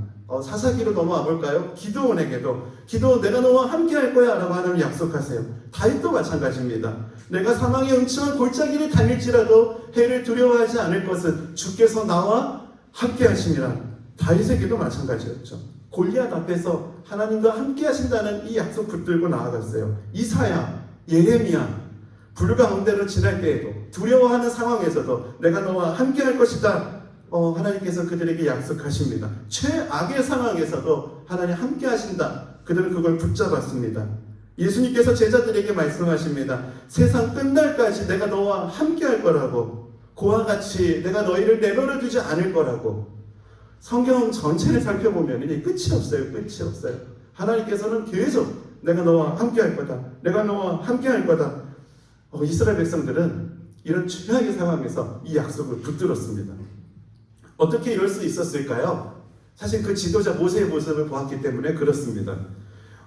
사사기로 넘어와 볼까요? 기드온에게도 기드온 내가 너와 함께 할 거야 라고 하나님 약속하세요. 다윗도 마찬가지입니다. 내가 사망의 음침한 골짜기를 다닐지라도 해를 두려워하지 않을 것은 주께서 나와 함께 하심이라. 다윗에게도 마찬가지였죠. 골리앗 앞에서 하나님과 함께 하신다는 이 약속 붙들고 나아갔어요. 이사야, 예레미야, 불 가운데로 지날 때에도 두려워하는 상황에서도 내가 너와 함께 할 것이다. 하나님께서 그들에게 약속하십니다. 최악의 상황에서도 하나님 함께 하신다. 그들은 그걸 붙잡았습니다. 예수님께서 제자들에게 말씀하십니다. 세상 끝날까지 내가 너와 함께 할 거라고, 그와 같이 내가 너희를 내버려 두지 않을 거라고. 성경 전체를 살펴보면 이제 끝이 없어요. 끝이 없어요. 하나님께서는 계속 내가 너와 함께 할 거다. 내가 너와 함께 할 거다. 이스라엘 백성들은 이런 최악의 상황에서 이 약속을 붙들었습니다. 어떻게 이럴 수 있었을까요? 사실 그 지도자 모세의 모습을 보았기 때문에 그렇습니다.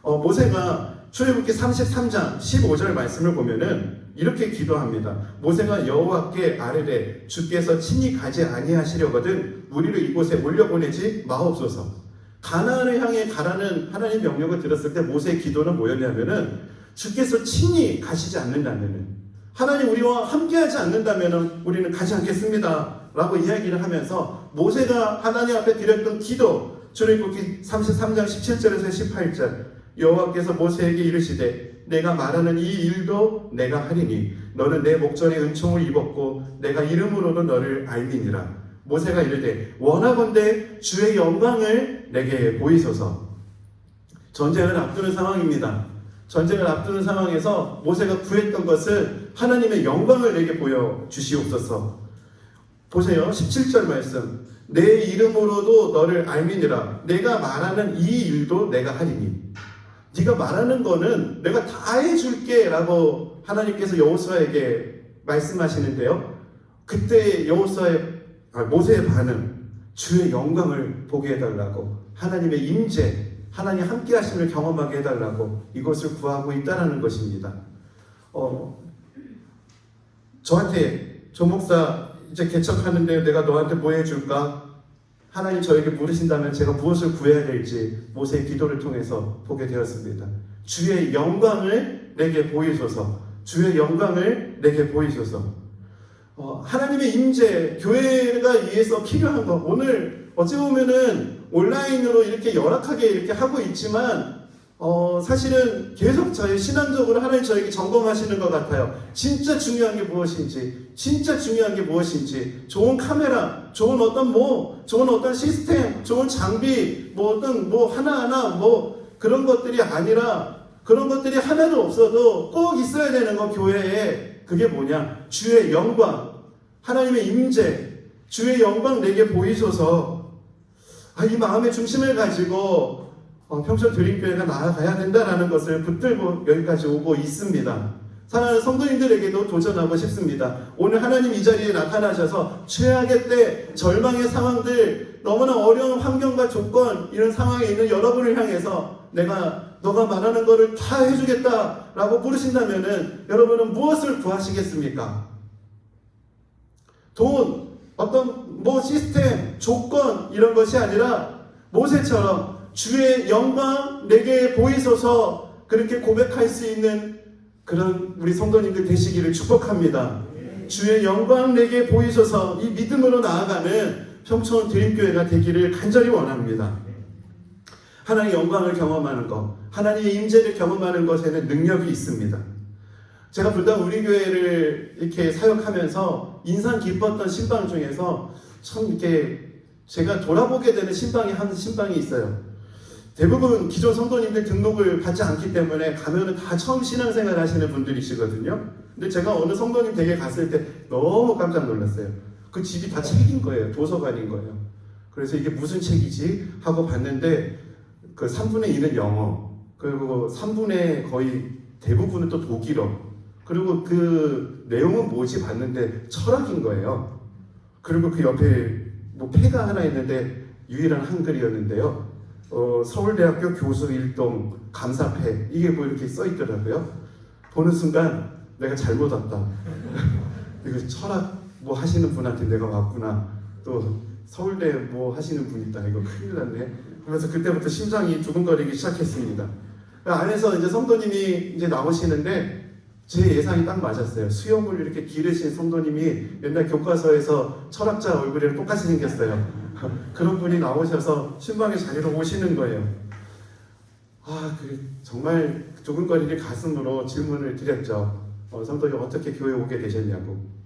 모세가 출애굽기 33장 15절 말씀을 보면은 이렇게 기도합니다. 모세가 여호와께 아뢰되 주께서 친히 가지 아니하시려거든 우리를 이곳에 올려보내지 마옵소서. 가나안을 향해 가라는 하나님의 명령을 들었을 때 모세의 기도는 뭐였냐면은 주께서 친히 가시지 않는다면은, 하나님 우리와 함께하지 않는다면은 우리는 가지 않겠습니다 라고 이야기를 하면서 모세가 하나님 앞에 드렸던 기도, 출애굽기 33장 17절에서 18절, 여호와께서 모세에게 이르시되 내가 말하는 이 일도 내가 하리니 너는 내 목전에 은총을 입었고 내가 이름으로도 너를 알미니라. 모세가 이르되 원하건대 주의 영광을 내게 보이소서. 전쟁을 앞두는 상황입니다. 전쟁을 앞두는 상황에서 모세가 구했던 것은 하나님의 영광을 내게 보여주시옵소서. 보세요. 17절 말씀. 내 이름으로도 너를 알미니라. 내가 말하는 이 일도 내가 하리니. 네가 말하는 거는 내가 다 해줄게 라고 하나님께서 여호수아에게 말씀하시는데요. 그때 모세의 반응, 주의 영광을 보게 해달라고, 하나님의 임재, 하나님 함께 하심을 경험하게 해달라고 이것을 구하고 있다는 것입니다. 저한테 조 목사 이제 개척하는데 내가 너한테 뭐 해줄까? 하나님 저에게 물으신다면 제가 무엇을 구해야 될지 모세의 기도를 통해서 보게 되었습니다. 주의 영광을 내게 보이소서. 주의 영광을 내게 보이소서. 하나님의 임재, 교회가 위해서 필요한 것, 오늘 어찌 보면은 온라인으로 이렇게 열악하게 이렇게 하고 있지만 사실은 계속 저희 신앙적으로 하나님 저에게 점검하시는 것 같아요. 진짜 중요한 게 무엇인지, 진짜 중요한 게 무엇인지, 좋은 카메라, 좋은 어떤 시스템, 좋은 장비, 하나하나 그런 것들이 아니라, 그런 것들이 하나도 없어도 꼭 있어야 되는 거, 교회에. 그게 뭐냐? 주의 영광, 하나님의 임재, 주의 영광 내게 보이소서. 이 마음의 중심을 가지고 평촌 드림교회가 나아가야 된다는 것을 붙들고 여기까지 오고 있습니다. 사랑하는 성도님들에게도 도전하고 싶습니다. 오늘 하나님 이 자리에 나타나셔서 최악의 때, 절망의 상황들, 너무나 어려운 환경과 조건, 이런 상황에 있는 여러분을 향해서 너가 말하는 거를 다 해주겠다라고 부르신다면은 여러분은 무엇을 구하시겠습니까? 돈, 시스템, 조건, 이런 것이 아니라 모세처럼 주의 영광 내게 보이소서, 그렇게 고백할 수 있는 그런 우리 성도님들 되시기를 축복합니다. 주의 영광 내게 보이소서, 이 믿음으로 나아가는 평촌 드림교회가 되기를 간절히 원합니다. 하나님의 영광을 경험하는 것, 하나님의 임재를 경험하는 것에는 능력이 있습니다. 제가 불당 우리 교회를 이렇게 사역하면서 인상 깊었던 신방 중에서 참 이렇게 제가 돌아보게 되는 한 신방이 있어요. 대부분 기존 성도님들 등록을 받지 않기 때문에 가면은 다 처음 신앙생활 하시는 분들이시거든요. 근데 제가 어느 성도님 댁에 갔을 때 너무 깜짝 놀랐어요. 그 집이 다 책인 거예요. 도서관인 거예요. 그래서 이게 무슨 책이지? 하고 봤는데 그 3분의 1은 영어, 그리고 3분의 거의 대부분은 또 독일어, 그리고 그 내용은 뭐지 봤는데 철학인 거예요. 그리고 그 옆에 패가 하나 있는데 유일한 한글이었는데요. 서울대학교 교수 일동 감사패, 이게 이렇게 써 있더라고요. 보는 순간 내가 잘못 왔다. 이거 철학 하시는 분한테 내가 왔구나. 또 서울대 하시는 분 있다. 이거 큰일 났네. 그래서 그때부터 심장이 두근거리기 시작했습니다. 안에서 이제 성도님이 이제 나오시는데 제 예상이 딱 맞았어요. 수염을 이렇게 기르신 성도님이 옛날 교과서에서 철학자 얼굴이랑 똑같이 생겼어요. 그런 분이 나오셔서 신방의 자리로 오시는 거예요. 정말 두근거리는 가슴으로 질문을 드렸죠. 성도님 어떻게 교회 오게 되셨냐고.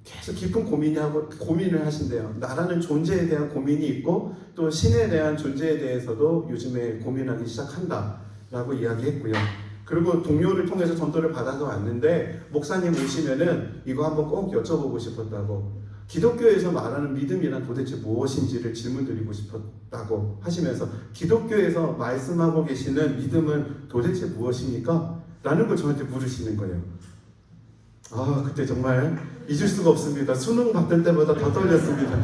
계속 깊은 고민을 하신대요. 나라는 존재에 대한 고민이 있고 또 신에 대한 존재에 대해서도 요즘에 고민하기 시작한다라고 이야기했고요. 그리고 동료를 통해서 전도를 받아서 왔는데 목사님 오시면은 이거 한번 꼭 여쭤보고 싶었다고, 기독교에서 말하는 믿음이란 도대체 무엇인지를 질문드리고 싶었다고 하시면서, 기독교에서 말씀하고 계시는 믿음은 도대체 무엇입니까? 라는 걸 저한테 물으시는 거예요. 아, 그때 정말 잊을 수가 없습니다. 수능 받을 때보다 더 떨렸습니다.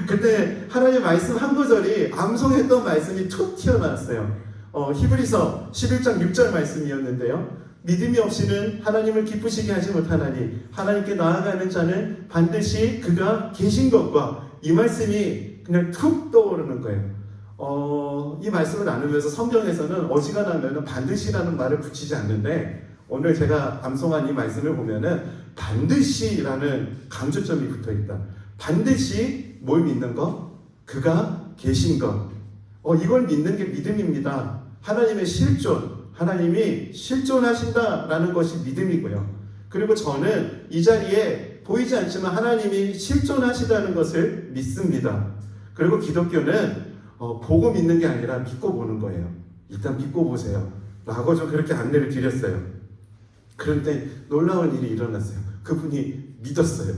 그때 하나님 말씀 한 구절이 암송했던 말씀이 툭 튀어나왔어요. 히브리서 11장 6절 말씀이었는데요. 믿음이 없이는 하나님을 기쁘시게 하지 못하나니 하나님께 나아가는 자는 반드시 그가 계신 것과, 이 말씀이 그냥 툭 떠오르는 거예요. 이 말씀을 나누면서 성경에서는 어지간하면 반드시라는 말을 붙이지 않는데, 오늘 제가 암송한 이 말씀을 보면은 반드시라는 강조점이 붙어 있다. 반드시 뭘 믿는 거? 그가 계신 것. 이걸 믿는 게 믿음입니다. 하나님의 실존, 하나님이 실존하신다라는 것이 믿음이고요. 그리고 저는 이 자리에 보이지 않지만 하나님이 실존하시다는 것을 믿습니다. 그리고 기독교는 보고 믿는 게 아니라 믿고 보는 거예요. 일단 믿고 보세요 라고 좀 그렇게 안내를 드렸어요. 그런데 놀라운 일이 일어났어요. 그분이 믿었어요.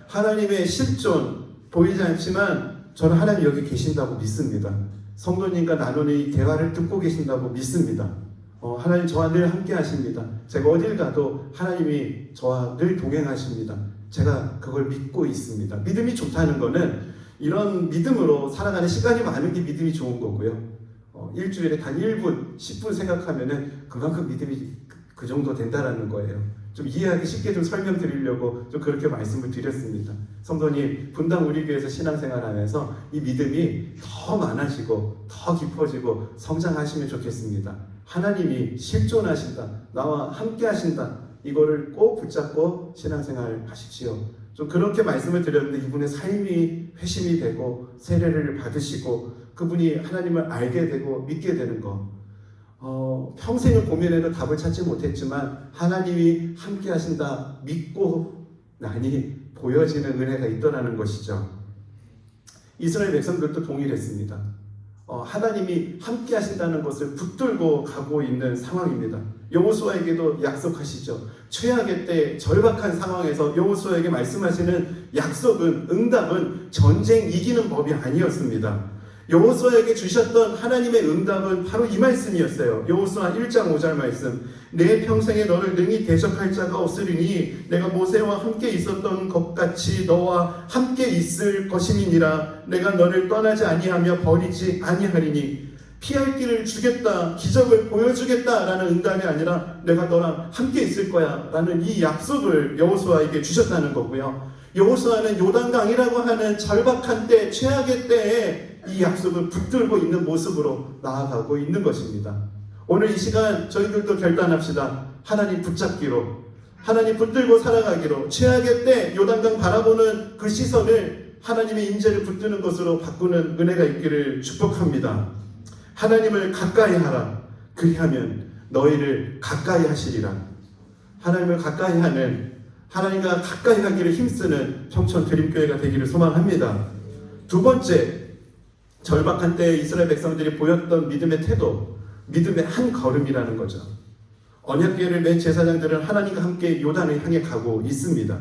하나님의 실존, 보이지 않지만 저는 하나님 여기 계신다고 믿습니다. 성도님과 나누는 이 대화를 듣고 계신다고 믿습니다. 하나님 저와 늘 함께 하십니다. 제가 어딜 가도 하나님이 저와 늘 동행하십니다. 제가 그걸 믿고 있습니다. 믿음이 좋다는 거는 이런 믿음으로 살아가는 시간이 많은 게 믿음이 좋은 거고요. 일주일에 단 1분, 10분 생각하면은 그만큼 믿음이 그 정도 된다라는 거예요. 좀 이해하기 쉽게 좀 설명드리려고 좀 그렇게 말씀을 드렸습니다. 성도님, 분당 우리 교회에서 신앙생활하면서 이 믿음이 더 많아지고 더 깊어지고 성장하시면 좋겠습니다. 하나님이 실존하신다, 나와 함께 하신다, 이거를 꼭 붙잡고 신앙생활 하십시오. 좀 그렇게 말씀을 드렸는데 이분의 삶이 회심이 되고 세례를 받으시고 그분이 하나님을 알게 되고 믿게 되는 거, 평생을 고민해도 답을 찾지 못했지만 하나님이 함께 하신다 믿고 나니 보여지는 은혜가 있더라는 것이죠. 이스라엘 백성들도 동일했습니다. 하나님이 함께 하신다는 것을 붙들고 가고 있는 상황입니다. 여호수아에게도 약속하시죠. 최악의 때 절박한 상황에서 여호수아에게 말씀하시는 약속은, 응답은 전쟁 이기는 법이 아니었습니다. 여호수아에게 주셨던 하나님의 응답은 바로 이 말씀이었어요. 여호수아 1장 5절 말씀. 내 평생에 너를 능히 대적할 자가 없으리니 내가 모세와 함께 있었던 것 같이 너와 함께 있을 것임이니라. 내가 너를 떠나지 아니하며 버리지 아니하리니. 피할 길을 주겠다, 기적을 보여주겠다라는 응답이 아니라 내가 너랑 함께 있을 거야 라는 이 약속을 여호수아에게 주셨다는 거고요. 여호수아는 요단강이라고 하는 절박한 때, 최악의 때에 이 약속을 붙들고 있는 모습으로 나아가고 있는 것입니다. 오늘 이 시간 저희들도 결단합시다. 하나님 붙잡기로, 하나님 붙들고 살아가기로, 최악의 때 요단강 바라보는 그 시선을 하나님의 임재를 붙드는 것으로 바꾸는 은혜가 있기를 축복합니다. 하나님을 가까이 하라. 그리하면 너희를 가까이 하시리라. 하나님을 가까이 하는, 하나님과 가까이 하기를 힘쓰는 평촌 드림교회가 되기를 소망합니다. 두 번째, 절박한 때 이스라엘 백성들이 보였던 믿음의 태도, 믿음의 한 걸음이라는 거죠. 언약궤를 맨 제사장들은 하나님과 함께 요단을 향해 가고 있습니다.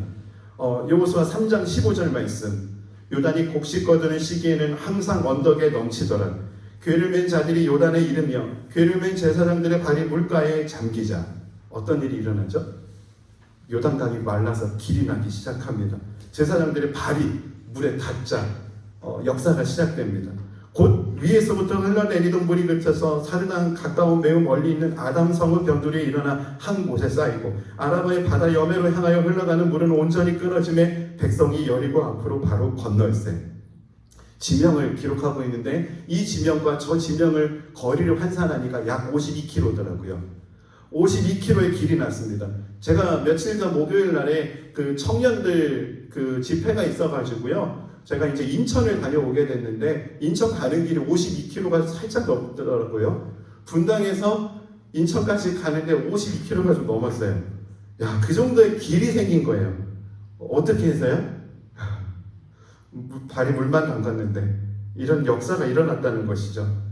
여호수아 3장 15절 말씀. 요단이 곡식 거두는 시기에는 항상 언덕에 넘치더라. 궤를 맨 자들이 요단에 이르며 궤를 맨 제사장들의 발이 물가에 잠기자. 어떤 일이 일어나죠? 요단강이 말라서 길이 나기 시작합니다. 제사장들의 발이 물에 닿자 역사가 시작됩니다. 곧 위에서부터 흘러내리던 물이 그쳐서 사르당 가까운 매우 멀리 있는 아담성읍 변두리에 일어나 한 곳에 쌓이고 아라바의 바다 여매로 향하여 흘러가는 물은 온전히 끊어짐에 백성이 여리고 앞으로 바로 건널세. 지명을 기록하고 있는데 이 지명과 저 지명을 거리를 환산하니까 약 52km더라고요. 52km의 길이 났습니다. 제가 며칠 전 목요일 날에 그 청년들 그 집회가 있어가지고요. 제가 이제 인천을 다녀오게 됐는데 인천 가는 길이 52km가 살짝 넘더라고요. 분당에서 인천까지 가는데 52km가 좀 넘었어요. 야, 그 정도의 길이 생긴 거예요. 어떻게 해서요? 발이 물만 담갔는데 이런 역사가 일어났다는 것이죠.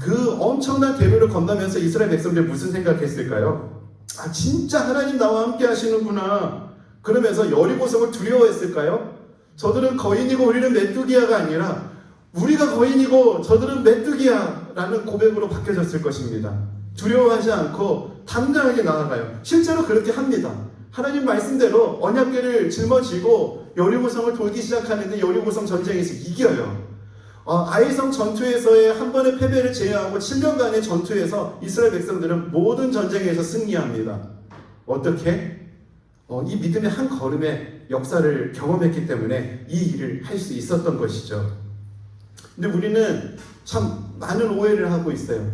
그 엄청난 대로를 건너면서 이스라엘 백성들 무슨 생각했을까요? 진짜 하나님 나와 함께 하시는구나. 그러면서 여리고성을 두려워했을까요? 저들은 거인이고 우리는 메뚜기야가 아니라 우리가 거인이고 저들은 메뚜기야라는 고백으로 바뀌어졌을 것입니다. 두려워하지 않고 당당하게 나아가요. 실제로 그렇게 합니다. 하나님 말씀대로 언약궤를 짊어지고 여리고성을 돌기 시작하는데 여리고성 전쟁에서 이겨요. 아이성 전투에서의 한 번의 패배를 제외하고 7년간의 전투에서 이스라엘 백성들은 모든 전쟁에서 승리합니다. 어떻게? 이 믿음의 한 걸음의 역사를 경험했기 때문에 이 일을 할 수 있었던 것이죠. 근데 우리는 참 많은 오해를 하고 있어요.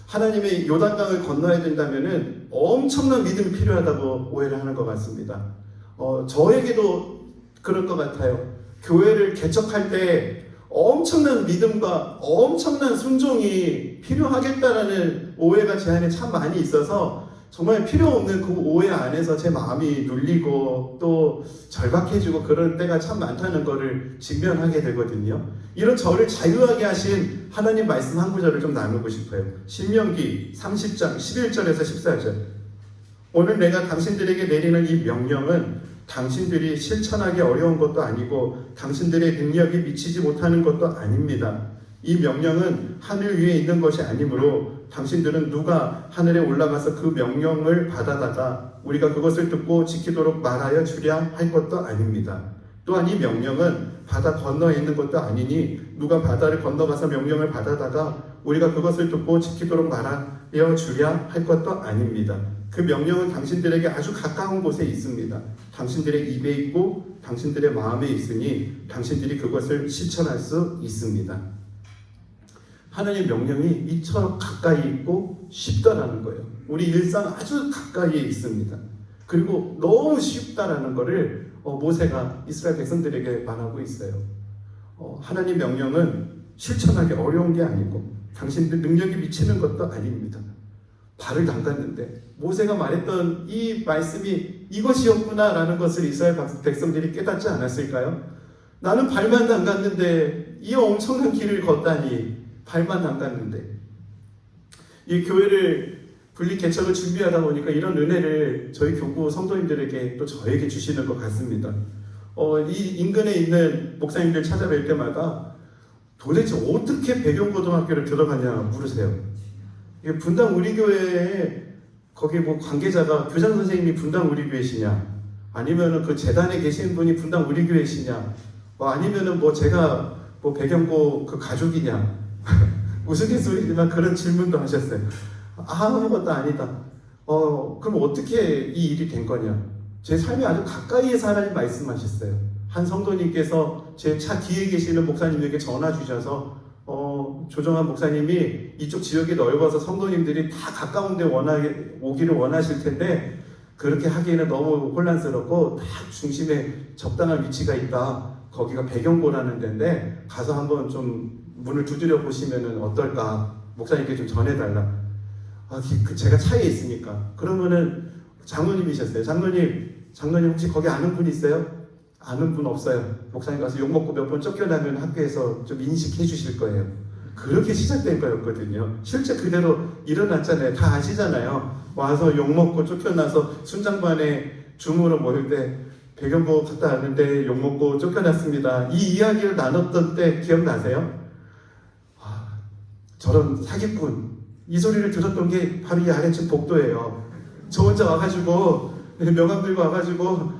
하나님의 요단강을 건너야 된다면은 엄청난 믿음이 필요하다고 오해를 하는 것 같습니다. 저에게도 그럴 것 같아요. 교회를 개척할 때 엄청난 믿음과 엄청난 순종이 필요하겠다라는 오해가 제 안에 참 많이 있어서 정말 필요 없는 그 오해 안에서 제 마음이 눌리고 또 절박해지고 그럴 때가 참 많다는 것을 직면하게 되거든요. 이런 저를 자유하게 하신 하나님 말씀 한 구절을 좀 나누고 싶어요. 신명기 30장 11절에서 14절. 오늘 내가 당신들에게 내리는 이 명령은 당신들이 실천하기 어려운 것도 아니고 당신들의 능력이 미치지 못하는 것도 아닙니다. 이 명령은 하늘 위에 있는 것이 아니므로 당신들은 누가 하늘에 올라가서 그 명령을 받아다가 우리가 그것을 듣고 지키도록 말하여 주랴 할 것도 아닙니다. 또한 이 명령은 바다 건너에 있는 것도 아니니 누가 바다를 건너가서 명령을 받아다가 우리가 그것을 듣고 지키도록 말하여 주랴 할 것도 아닙니다. 그 명령은 당신들에게 아주 가까운 곳에 있습니다. 당신들의 입에 있고 당신들의 마음에 있으니 당신들이 그것을 실천할 수 있습니다. 하나님의 명령이 이처럼 가까이 있고 쉽다라는 거예요. 우리 일상 아주 가까이에 있습니다. 그리고 너무 쉽다라는 것을 모세가 이스라엘 백성들에게 말하고 있어요. 하나님 명령은 실천하기 어려운 게 아니고 당신들 능력이 미치는 것도 아닙니다. 발을 담갔는데 모세가 말했던 이 말씀이 이것이었구나라는 것을 이스라엘 백성들이 깨닫지 않았을까요? 나는 발만 담갔는데 이 엄청난 길을 걷다니 발만 담갔는데. 이 교회를 분리 개척을 준비하다 보니까 이런 은혜를 저희 교구 성도님들에게 또 저에게 주시는 것 같습니다. 이 인근에 있는 목사님들 찾아뵐 때마다 도대체 어떻게 배경고등학교를 들어가냐 물으세요. 이게 분당 우리 교회에 거기 뭐 관계자가 교장 선생님이 분당 우리 교회시냐, 아니면은 그 재단에 계신 분이 분당 우리 교회시냐, 아니면은 뭐 제가 뭐 배경고 그 가족이냐. 우스갯소리지만 그런 질문도 하셨어요. 아무것도 아니다. 그럼 어떻게 이 일이 된 거냐? 제 삶에 아주 가까이에서 하나님 말씀하셨어요. 한 성도님께서 제 차 뒤에 계시는 목사님에게 전화 주셔서 조정한 목사님이 이쪽 지역이 넓어서 성도님들이 다 가까운 데 오기를 원하실 텐데 그렇게 하기에는 너무 혼란스럽고 딱 중심에 적당한 위치가 있다. 거기가 배경고라는 데인데 가서 한번 좀 문을 두드려 보시면 어떨까? 목사님께 좀 전해달라. 제가 차에 있으니까. 그러면은 장로님이셨어요. 장로님 혹시 거기 아는 분 있어요? 아는 분 없어요. 목사님 가서 욕먹고 몇 번 쫓겨나면 학교에서 좀 인식해 주실 거예요. 그렇게 시작된 거였거든요. 실제 그대로 일어났잖아요. 다 아시잖아요. 와서 욕먹고 쫓겨나서 순장반에 줌으로 모일 때 배경고 갔다 왔는데 욕먹고 쫓겨났습니다. 이 이야기를 나눴던 때 기억나세요? 저런 사기꾼, 이 소리를 들었던 게 바로 이 아래층 복도예요. 저 혼자 와가지고 명함 들고 와가지고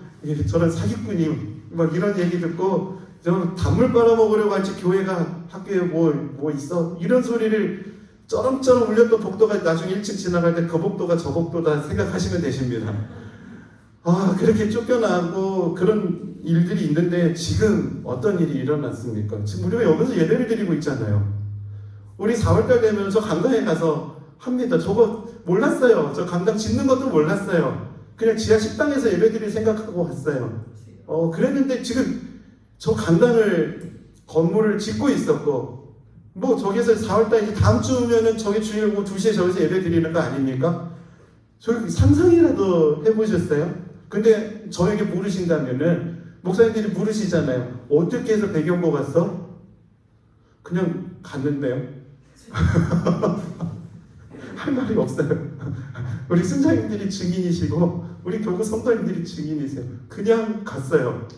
저런 사기꾼이 막 이런 얘기 듣고 저 단물 빨아먹으려고 할지 교회가 학교에 뭐 있어? 이런 소리를 쩌렁쩌렁 울렸던 복도가 나중에 1층 지나갈 때 그 복도가 저 복도다 생각하시면 되십니다. 그렇게 쫓겨나고 그런 일들이 있는데 지금 어떤 일이 일어났습니까? 지금 우리가 여기서 예배를 드리고 있잖아요. 우리 4월달 되면 저 강당에 가서 합니다. 저거 몰랐어요. 저 강당 짓는 것도 몰랐어요. 그냥 지하 식당에서 예배드릴 생각하고 왔어요. 그랬는데 지금 저 건물을 짓고 있었고, 뭐 저기서 4월달 이제 다음 주면은 저기 주일고 2시에 저기서 예배 드리는 거 아닙니까? 저렇게 상상이라도 해보셨어요? 근데 저에게 물으신다면은 목사님들이 물으시잖아요. 어떻게 해서 배경고 갔어? 그냥 갔는데요. 할 말이 없어요. 우리 순장님들이 증인이시고 우리 교구 성도님들이 증인이세요. 그냥 갔어요.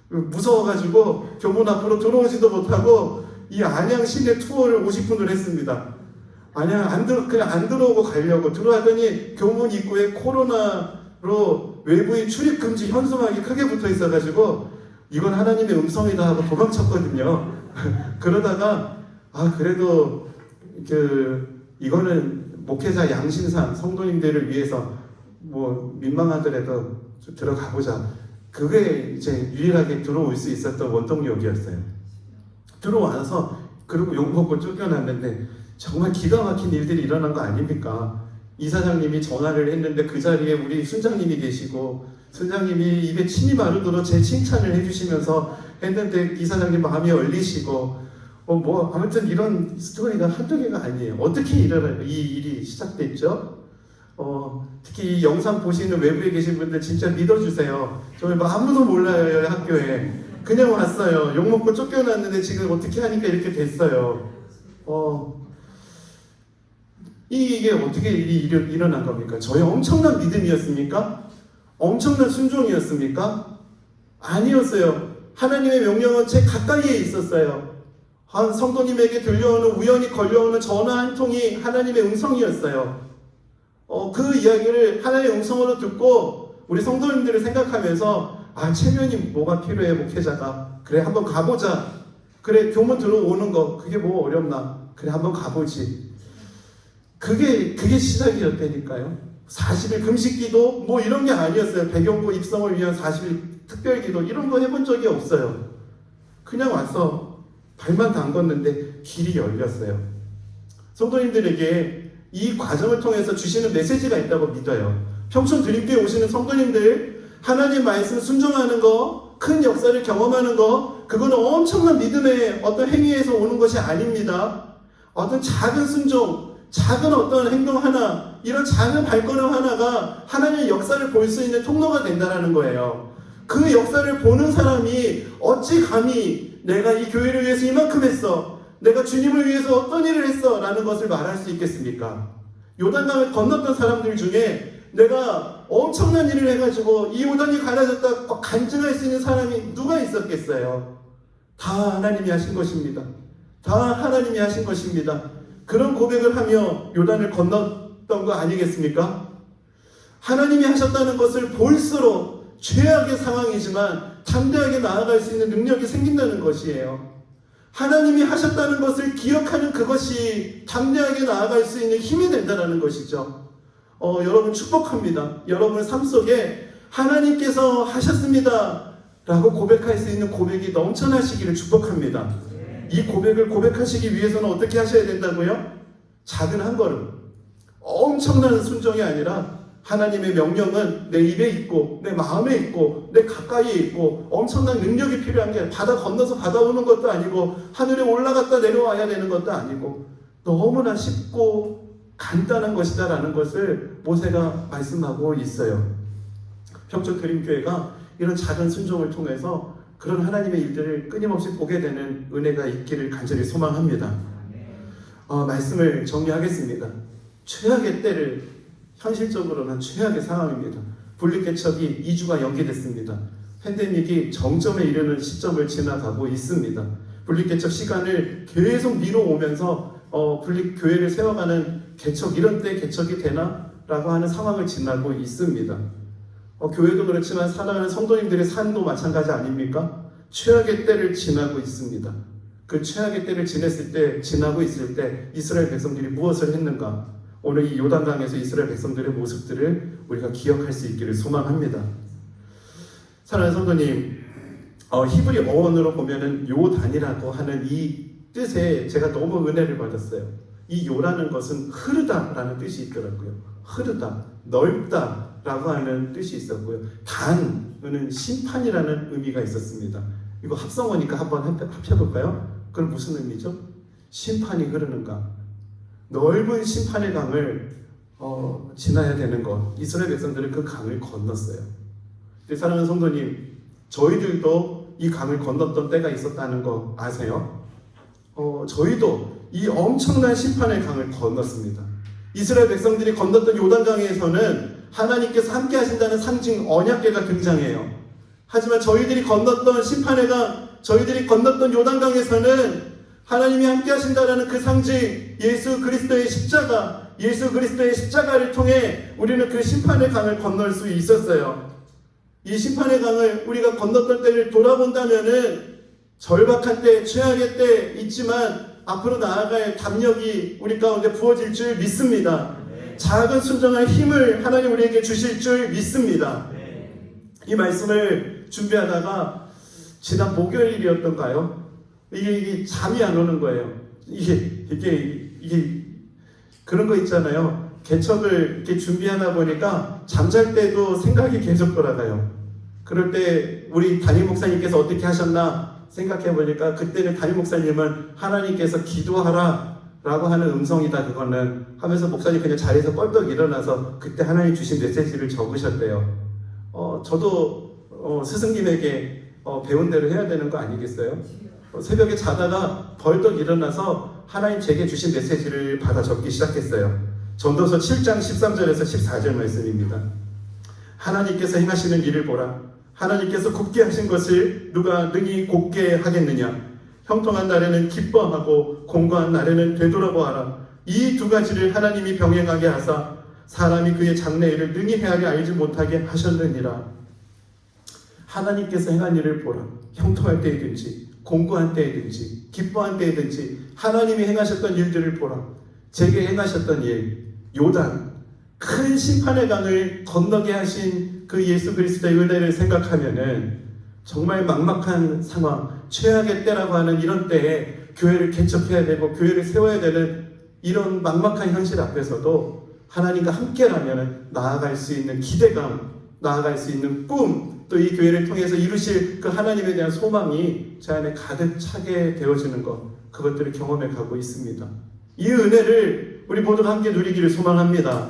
무서워가지고 교문 앞으로 들어오지도 못하고 이 안양 시내 투어를 50분을 했습니다. 그냥 안 들어오고 가려고 들어왔더니 교문 입구에 코로나로 외부인 출입 금지 현수막이 크게 붙어 있어가지고 이건 하나님의 음성이다 하고 도망쳤거든요. 그러다가 그래도 이거는 목회자 양심상 성도님들을 위해서 뭐 민망하더라도 들어가 보자. 그게 이제 유일하게 들어올 수 있었던 원동력이었어요. 들어와서 그리고 욕먹고 쫓겨났는데 정말 기가 막힌 일들이 일어난 거 아닙니까? 이사장님이 전화를 했는데 그 자리에 우리 순장님이 계시고 순장님이 입에 침이 마르도록 제 칭찬을 해주시면서 했는데 이사장님 마음이 얼리시고 아무튼 이런 스토리가 한두 개가 아니에요. 어떻게 이 일이 시작됐죠? 특히 이 영상 보시는 외부에 계신 분들 진짜 믿어주세요. 저희 아무도 몰라요. 학교에 그냥 왔어요. 욕먹고 쫓겨났는데 지금 어떻게 하니까 이렇게 됐어요. 이게 어떻게 일이 일어난 겁니까? 저의 엄청난 믿음이었습니까? 엄청난 순종이었습니까? 아니었어요. 하나님의 명령은 제 가까이에 있었어요. 한 성도님에게 들려오는 우연히 걸려오는 전화 한 통이 하나님의 음성이었어요. 그 이야기를 하나님의 음성으로 듣고 우리 성도님들을 생각하면서 체면이 뭐가 필요해 목회자가. 그래 한번 가보자. 그래 교문 들어오는 거 그게 뭐 어렵나. 그래 한번 가보지. 그게 시작이었다니까요. 40일 금식기도 뭐 이런 게 아니었어요. 배경고 입성을 위한 40일 특별기도 이런 거 해본 적이 없어요. 그냥 와서 발만 담궜는데 길이 열렸어요. 성도님들에게 이 과정을 통해서 주시는 메시지가 있다고 믿어요. 평촌 드림교회 오시는 성도님들, 하나님 말씀 순종하는 거, 큰 역사를 경험하는 거, 그거는 엄청난 믿음의 어떤 행위에서 오는 것이 아닙니다. 어떤 작은 순종, 작은 어떤 행동 하나, 이런 작은 발걸음 하나가 하나님의 역사를 볼 수 있는 통로가 된다는 거예요. 그 역사를 보는 사람이 어찌 감히 내가 이 교회를 위해서 이만큼 했어, 내가 주님을 위해서 어떤 일을 했어 라는 것을 말할 수 있겠습니까? 요단강을 건넜던 사람들 중에 내가 엄청난 일을 해가지고 이 요단이 갈라졌다 간증할 수 있는 사람이 누가 있었겠어요? 다 하나님이 하신 것입니다. 다 하나님이 하신 것입니다. 그런 고백을 하며 요단을 건넜던 거 아니겠습니까? 하나님이 하셨다는 것을 볼수록 최악의 상황이지만 담대하게 나아갈 수 있는 능력이 생긴다는 것이에요. 하나님이 하셨다는 것을 기억하는 그것이 담대하게 나아갈 수 있는 힘이 된다는 것이죠. 여러분 축복합니다. 여러분 삶 속에 하나님께서 하셨습니다 라고 고백할 수 있는 고백이 넘쳐나시기를 축복합니다. 이 고백을 고백하시기 위해서는 어떻게 하셔야 된다고요? 작은 한 걸음, 엄청난 순종이 아니라 하나님의 명령은 내 입에 있고 내 마음에 있고 내 가까이에 있고 엄청난 능력이 필요한 게 바다 건너서 받아오는 것도 아니고 하늘에 올라갔다 내려와야 되는 것도 아니고 너무나 쉽고 간단한 것이다 라는 것을 모세가 말씀하고 있어요. 평촌 드림교회가 이런 작은 순종을 통해서 그런 하나님의 일들을 끊임없이 보게 되는 은혜가 있기를 간절히 소망합니다. 말씀을 정리하겠습니다. 최악의 때를, 현실적으로는 최악의 상황입니다. 분리개척이 2주가 연기됐습니다. 팬데믹이 정점에 이르는 시점을 지나가고 있습니다. 분리개척 시간을 계속 미뤄오면서 분리교회를 세워가는 개척, 이런 때 개척이 되나? 라고 하는 상황을 지나고 있습니다. 교회도 그렇지만 살아가는 성도님들의 삶도 마찬가지 아닙니까? 최악의 때를 지나고 있습니다. 그 최악의 때를 지나고 있을 때 이스라엘 백성들이 무엇을 했는가? 오늘 이 요단강에서 이스라엘 백성들의 모습들을 우리가 기억할 수 있기를 소망합니다. 사랑하는 성도님, 히브리 어원으로 보면은 요단이라고 하는 이 뜻에 제가 너무 은혜를 받았어요. 이 요라는 것은 흐르다라는 뜻이 있더라고요. 흐르다, 넓다 라고 하는 뜻이 있었고요. 단은 심판이라는 의미가 있었습니다. 이거 합성어니까 한번 합쳐볼까요? 그럼 무슨 의미죠? 심판이 흐르는가? 넓은 심판의 강을 지나야 되는 것. 이스라엘 백성들은 그 강을 건넜어요. 근데 사랑하는 성도님, 저희들도 이 강을 건넜던 때가 있었다는 거 아세요? 저희도 이 엄청난 심판의 강을 건넜습니다. 이스라엘 백성들이 건넜던 요단강에서는 하나님께서 함께 하신다는 상징 언약궤가 등장해요. 하지만 저희들이 건넜던 심판의 강, 저희들이 건넜던 요단강에서는 하나님이 함께 하신다라는 그 상징, 예수 그리스도의 십자가, 예수 그리스도의 십자가를 통해 우리는 그 심판의 강을 건널 수 있었어요. 이 심판의 강을 우리가 건넜던 때를 돌아본다면은 절박한 때, 최악의 때 있지만 앞으로 나아갈 담력이 우리 가운데 부어질 줄 믿습니다. 작은 순종할 힘을 하나님 우리에게 주실 줄 믿습니다. 이 말씀을 준비하다가 지난 목요일이었던가요? 이게 잠이 안 오는 거예요. 이게 그런 거 있잖아요. 개척을 이렇게 준비하다 보니까 잠잘 때도 생각이 계속 돌아가요. 그럴 때 우리 담임 목사님께서 어떻게 하셨나 생각해 보니까 그때는 담임 목사님은 하나님께서 기도하라 라고 하는 음성이다 그거는 하면서 목사님 그냥 자리에서 뻘떡 일어나서 그때 하나님 주신 메시지를 적으셨대요. 저도 스승님에게 배운 대로 해야 되는 거 아니겠어요? 새벽에 자다가 벌떡 일어나서 하나님 제게 주신 메시지를 받아 적기 시작했어요. 전도서 7장 13절에서 14절 말씀입니다. 하나님께서 행하시는 일을 보라. 하나님께서 굽게 하신 것을 누가 능히 곱게 하겠느냐. 형통한 날에는 기뻐하고 공고한 날에는 되돌아보아라. 이 두 가지를 하나님이 병행하게 하사 사람이 그의 장래일을 능히 헤아려 알지 못하게 하셨느니라. 하나님께서 행한 일을 보라. 형통할 때이든지 공고한 때이든지 기뻐한 때이든지 하나님이 행하셨던 일들을 보라. 제게 행하셨던 일, 요단, 큰 심판의 강을 건너게 하신 그 예수 그리스도의 은혜를 생각하면은 정말 막막한 상황, 최악의 때라고 하는 이런 때에 교회를 개척해야 되고 교회를 세워야 되는 이런 막막한 현실 앞에서도 하나님과 함께라면 나아갈 수 있는 기대감, 나아갈 수 있는 꿈, 또 이 교회를 통해서 이루실 그 하나님에 대한 소망이 제 안에 가득 차게 되어지는 것, 그것들을 경험해 가고 있습니다. 이 은혜를 우리 모두가 함께 누리기를 소망합니다.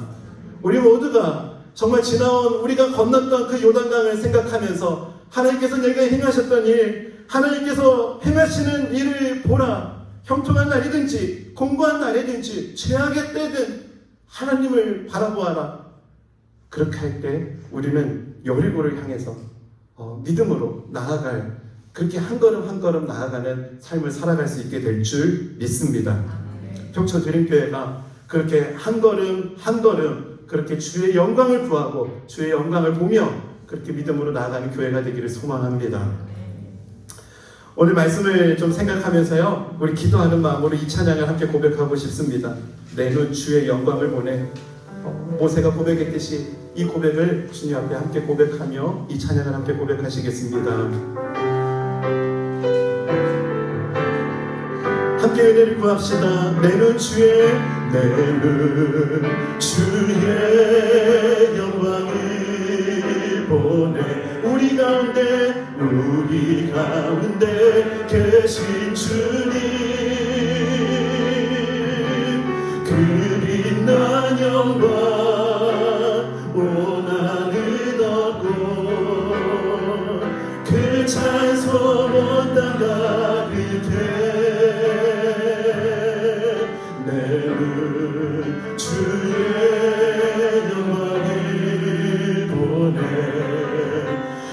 우리 모두가 정말 지나온 우리가 건넜던 그 요단강을 생각하면서 하나님께서 내가 행하셨던 일, 하나님께서 행하시는 일을 보라. 형통한 날이든지 공고한 날이든지 최악의 때든 하나님을 바라보아라. 그렇게 할 때 우리는 여리고를 향해서 믿음으로 나아갈, 그렇게 한 걸음 한 걸음 나아가는 삶을 살아갈 수 있게 될 줄 믿습니다. 평촌 드림교회가 그렇게 한 걸음 한 걸음 그렇게 주의 영광을 구하고 주의 영광을 보며 그렇게 믿음으로 나아가는 교회가 되기를 소망합니다. 오늘 말씀을 좀 생각하면서요, 우리 기도하는 마음으로 이 찬양을 함께 고백하고 싶습니다. 내 눈 주의 영광을 보내. 모세가 고백했듯이 이 고백을 주님 앞에 함께 고백하며 이 찬양을 함께 고백하시겠습니다. 함께 은혜를 구합시다. 내 눈 주의 영광을 보내. 우리 가운데 계신 주님, 그 빛난 영광 오나는 얻고 그 찬송 온 땅 가득해. 내는 주의 영광을 보내.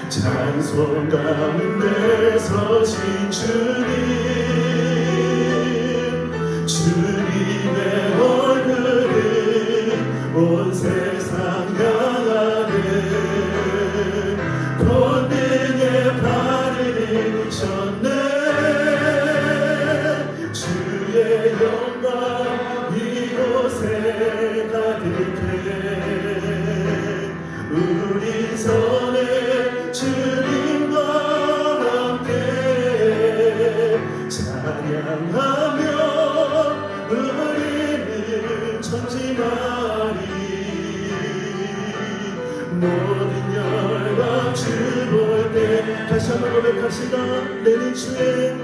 찬송 가운데 서신 주님, 주님의 얼굴을 온 세상 향하는 권능의 발을 드셨네. 주의 영광 이곳에 가득해. 우리 손에 주님과 함께 찬양하며 우리는 천지마리 모든 열방 주 볼 때 다시 한번 고백합시다. 내는 주의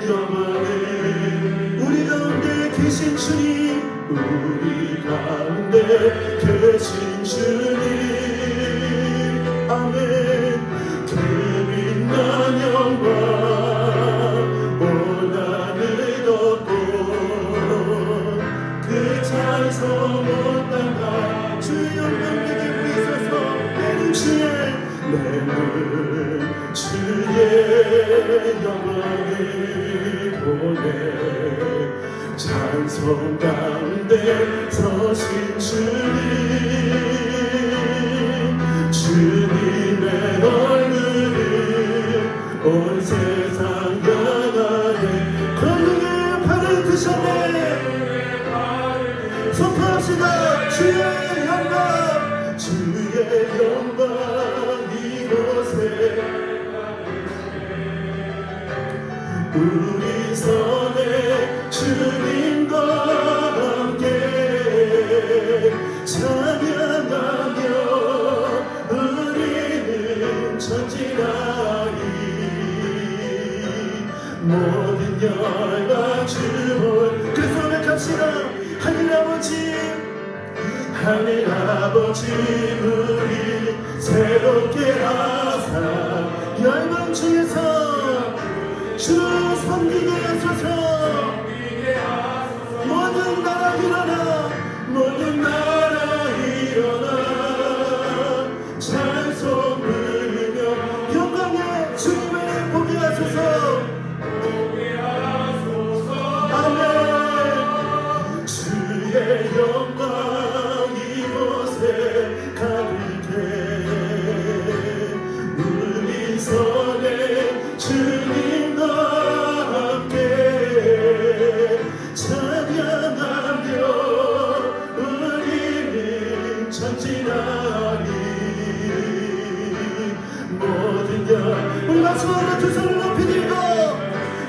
영광을 우리 가운데 주님 우리 가운데 계신 주님 아멘 그 빛난 영광 온 하늘 덮고 그 찬송 온 땅과 주의 영광 내게 보이소서 내는 주의 영광을 보내 찬송 가운데 서신 주님의 얼굴을 온 세상 향하네 권능의 팔을 드셨네 선포합시다 주의 영광 이곳에 우리 선에 주님과 함께 찬양하며 우리는 전진하리 모든 열방 주원 그래서 고백합시다 하늘 아버지 우리 새롭게 하사 열방 중에서 주 섬기게 하소서 모든 나라 일어나 모든 나라 일어나 찬송 부르며 영광의 주님을 보게 하소서 아멘 주의 영광 이곳에 가득해 우리 손에 주님과 함께 찬양하며 우리는 전진하리 모든 영 우리 마지막으로 두 손을 높이 들고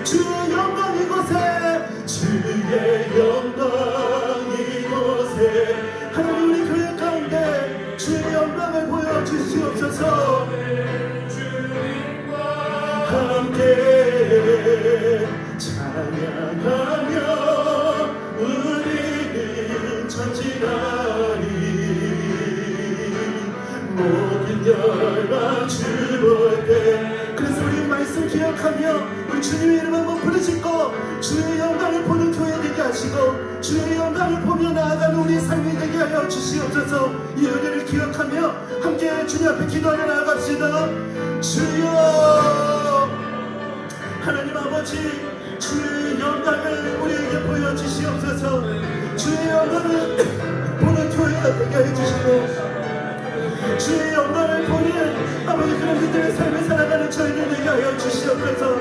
주의 영광 이곳에 주의 영광 이곳에 하나님 우리 교회 가운데 주의 영광을 보여주시옵소서 함께 찬양하며 우리는 전진하리 모든 열방 주볼 때 그래서 우리 말씀 기억하며 우리 주님의 이름 한번 부르짖고 주의 영광을 보는 교회 되게 하시고 주의 영광을 보며 나아가는 우리 삶이 되게 하여 주시옵소서 이 은혜를 기억하며 함께 주님 앞에 기도하며 나아갑시다 주여 하나님 아버지 주의 영광을 우리에게 보여주시옵소서 주의 영광을 보는 교회가 되게 해주시고 주의 영광을 보는 아버지 그런 믿음의 삶을 살아가는 저희들 되게 하여 주시옵소서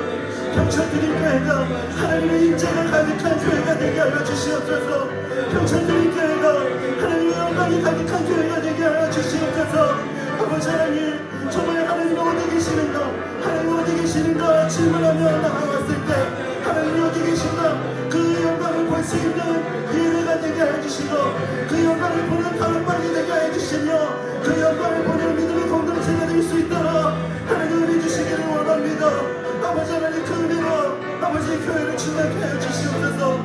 평천드림 교회가 하나님의 임재가 가득한 교회가 되게 하여 주시옵소서 평천드림 교회가 하나님의 영광이 가득한 교회가 되게 하여 주시옵소서 아버지 하나님 정말 하나님 어디 계시는가 하나님 어디 계시는가 질문하며 나아왔을 때 하나님 어디 계신가 그 영광을 볼 수 있는 예배가 되게 해주시고 그 영광을 보는 다음방이 되게 해주시며 그 영광을 보는 믿음의 공동체가 될 수 있도록 하나님 은혜 주시기를 원합니다 아버지 하나님 그 은혜로 아버지 교회를 충만케 해주시옵소서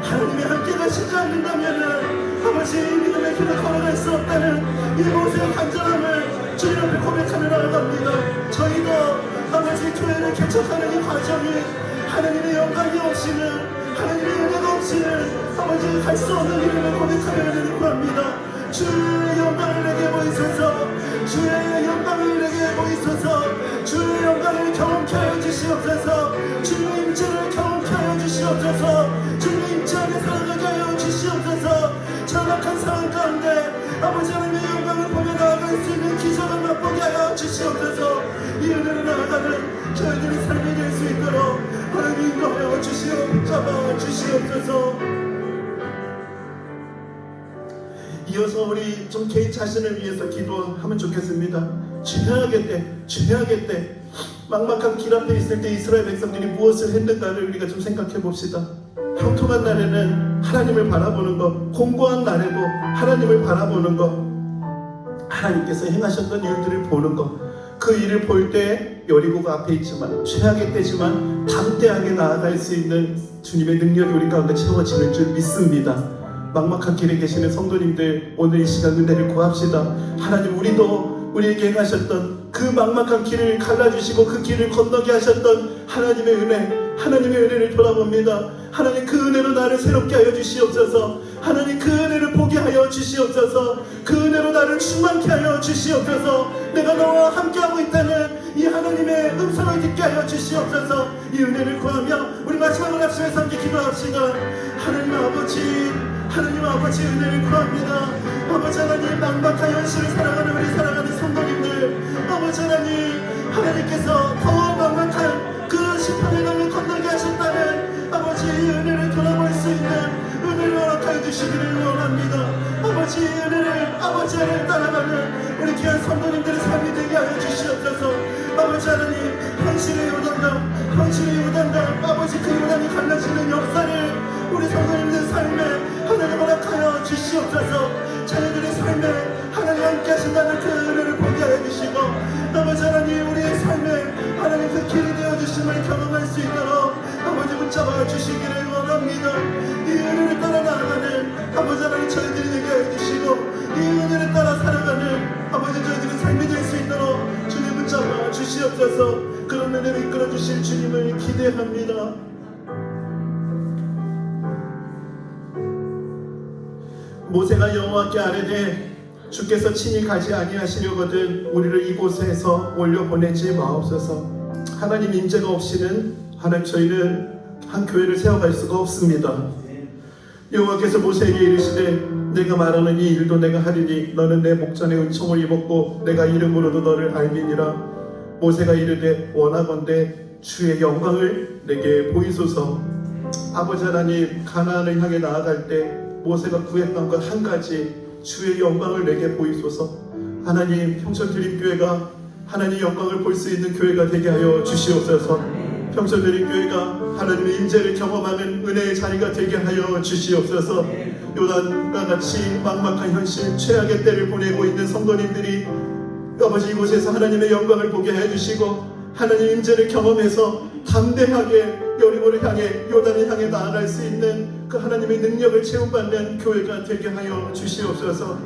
하나님이 함께 가시지 않는다면은 아버지 믿음의 길을 걸어갈 수 없다는 이곳의 간절함을 주님 앞에 고백하며 나아갑니다 저희도 아버지 교회를 개척하는 이 과정이 하나님의 영광이 없이는 하나님의 은혜가 없이는 아버지 갈 수 없는 이름을 고백하며 은혜를 구합니다 주의 영광을 내게 보이소서 주의 영광을 내게 보이소서 주의 영광을 경험케 하여 주시옵소서 주의 임재를 경험케 하여 주시옵소서 주의 임재 안에 살아가게 하여 주시옵소서 절박한 상황 가운데 아버지 하나님의 영광을 보며 나아갈 수 있는 기적을 맛보게 하여 주시옵소서 이 은혜로 나아가는 저희들의 삶이 될 수 있도록 하나님 인도하여 주시옵소서 이어서 우리 좀 개인 자신을 위해서 기도하면 좋겠습니다 최악의 때 막막한 길 앞에 있을 때 이스라엘 백성들이 무엇을 했는가를 우리가 좀 생각해 봅시다 형통한 날에는 하나님을 바라보는 것 공고한 날에도 하나님을 바라보는 것 하나님께서 행하셨던 일들을 보는 것 그 일을 볼 때 여리고가 앞에 있지만 최악의 때지만 담대하게 나아갈 수 있는 주님의 능력이 우리 가운데 채워지는 줄 믿습니다. 막막한 길에 계시는 성도님들, 오늘 이 시간 은혜를 구합시다. 하나님, 우리도 우리에게 행하셨던 그 막막한 길을 갈라주시고 그 길을 건너게 하셨던 하나님의 은혜, 하나님의 은혜를 돌아봅니다. 하나님, 그 은혜로 나를 새롭게 하여 주시옵소서. 하나님, 그 은혜를 보게 하여 주시옵소서. 그 은혜로 나를 충만케 하여 주시옵소서. 내가 너와 함께하고 있다는 이 하나님의 음성을 듣게 하여 주시옵소서. 이 은혜를 구하며 우리 마지막으로 합심해서 함께 기도합시다. 하나님 아버지, 하나님 아버지, 은혜를 구합니다. 아버지 하나님, 막막한 현실을 살아가는 우리 사랑하는 성도님들, 아버지 하나님, 하나님께서 더 막막한 그 심판의 강을 건너게 하셨다는 아버지 이 은혜를 돌아볼 수 있는 은혜를 허락하여 주시기를 원합니다. 아버지 이 은혜를, 아버지 안을 따라가는 우리 귀한 성도님들의 삶이 되게 하여 주시옵소서. 아버지 하나님, 현실의 요단강, 현실의 요단강, 아버지 그 요단이 갈라지는 역사를 우리 성도님들 삶에 하나님 허락하여 주시옵소서. 자녀들의 삶에 하나님 함께 하신다는 그 은혜를 보게 하여 주시고, 아버지 하나님, 우리의 삶에 하나님 그 길이 되어 주심을 경험할 수 있도록 아버지 붙잡아 주시기를 원합니다. 이 은혜를 따라 나아가는 아버지 하나님 저희들이 되게 하여 주시고, 이 은혜를 따라 살아가는 아버지 저희들의 삶이 될 수 있도록 주님 붙잡아 주시옵소서. 그런 은혜를 이끌어 주실 주님을 기대합니다. 모세가 여호와께 아뢰되 주께서 친히 가지 아니하시려거든 우리를 이곳에서 올려 보내지 마옵소서. 하나님 임재가 없이는 하나님 저희는 한 교회를 세워갈 수가 없습니다. 여호와께서 모세에게 이르시되 내가 말하는 이 일도 내가 하리니 너는 내 목전에 은총을 입었고 내가 이름으로도 너를 알미니라. 모세가 이르되 원하건대 주의 영광을 내게 보이소서. 아버지 하나님, 가나안을 향해 나아갈 때 모세가 구했던 것 한 가지, 주의 영광을 내게 보이소서. 하나님, 평천드림교회가 하나님 영광을 볼 수 있는 교회가 되게 하여 주시옵소서. 평천드림교회가 하나님의 임재를 경험하는 은혜의 자리가 되게 하여 주시옵소서. 요단과 같이 막막한 현실, 최악의 때를 보내고 있는 성도님들이 아버지 이곳에서 하나님의 영광을 보게 해주시고 하나님 임재를 경험해서 담대하게 여리고를 향해, 요단을 향해 나아갈 수 있는 그 하나님의 능력을 체험받는 교회가 되게 하여 주시옵소서.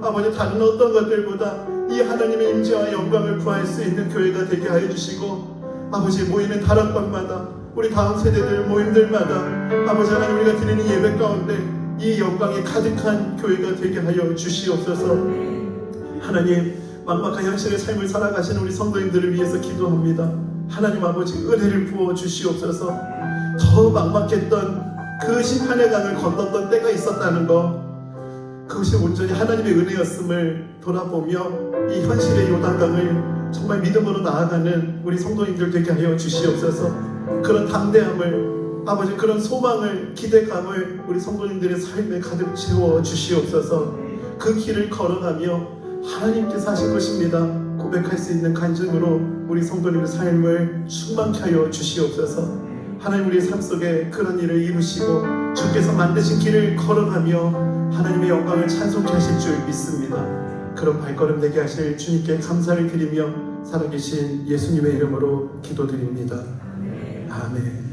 아버지, 다른 어떤 것들보다 이 하나님의 임재와 영광을 구할 수 있는 교회가 되게 하여 주시고, 아버지 모이는 다락방마다, 우리 다음 세대들 모임들마다 아버지 하나님, 우리가 드리는 예배 가운데 이 영광이 가득한 교회가 되게 하여 주시옵소서. 하나님, 막막한 현실의 삶을 살아가시는 우리 성도님들을 위해서 기도합니다. 하나님 아버지, 은혜를 부어 주시옵소서. 더 막막했던 그 심판의 강을 건넜던 때가 있었다는 것, 그것이 온전히 하나님의 은혜였음을 돌아보며 이 현실의 요단강을 정말 믿음으로 나아가는 우리 성도님들 되게 하여 주시옵소서. 그런 담대함을, 아버지 그런 소망을, 기대감을 우리 성도님들의 삶에 가득 채워 주시옵소서. 그 길을 걸어가며 하나님께서 하신 것입니다 고백할 수 있는 간증으로 우리 성도님의 삶을 충만케 하여 주시옵소서. 하나님, 우리의 삶 속에 그런 일을 이루시고 주께서 만드신 길을 걸어가며 하나님의 영광을 찬송케 하실 줄 믿습니다. 그런 발걸음 되게 하실 주님께 감사를 드리며 살아계신 예수님의 이름으로 기도드립니다. 아멘.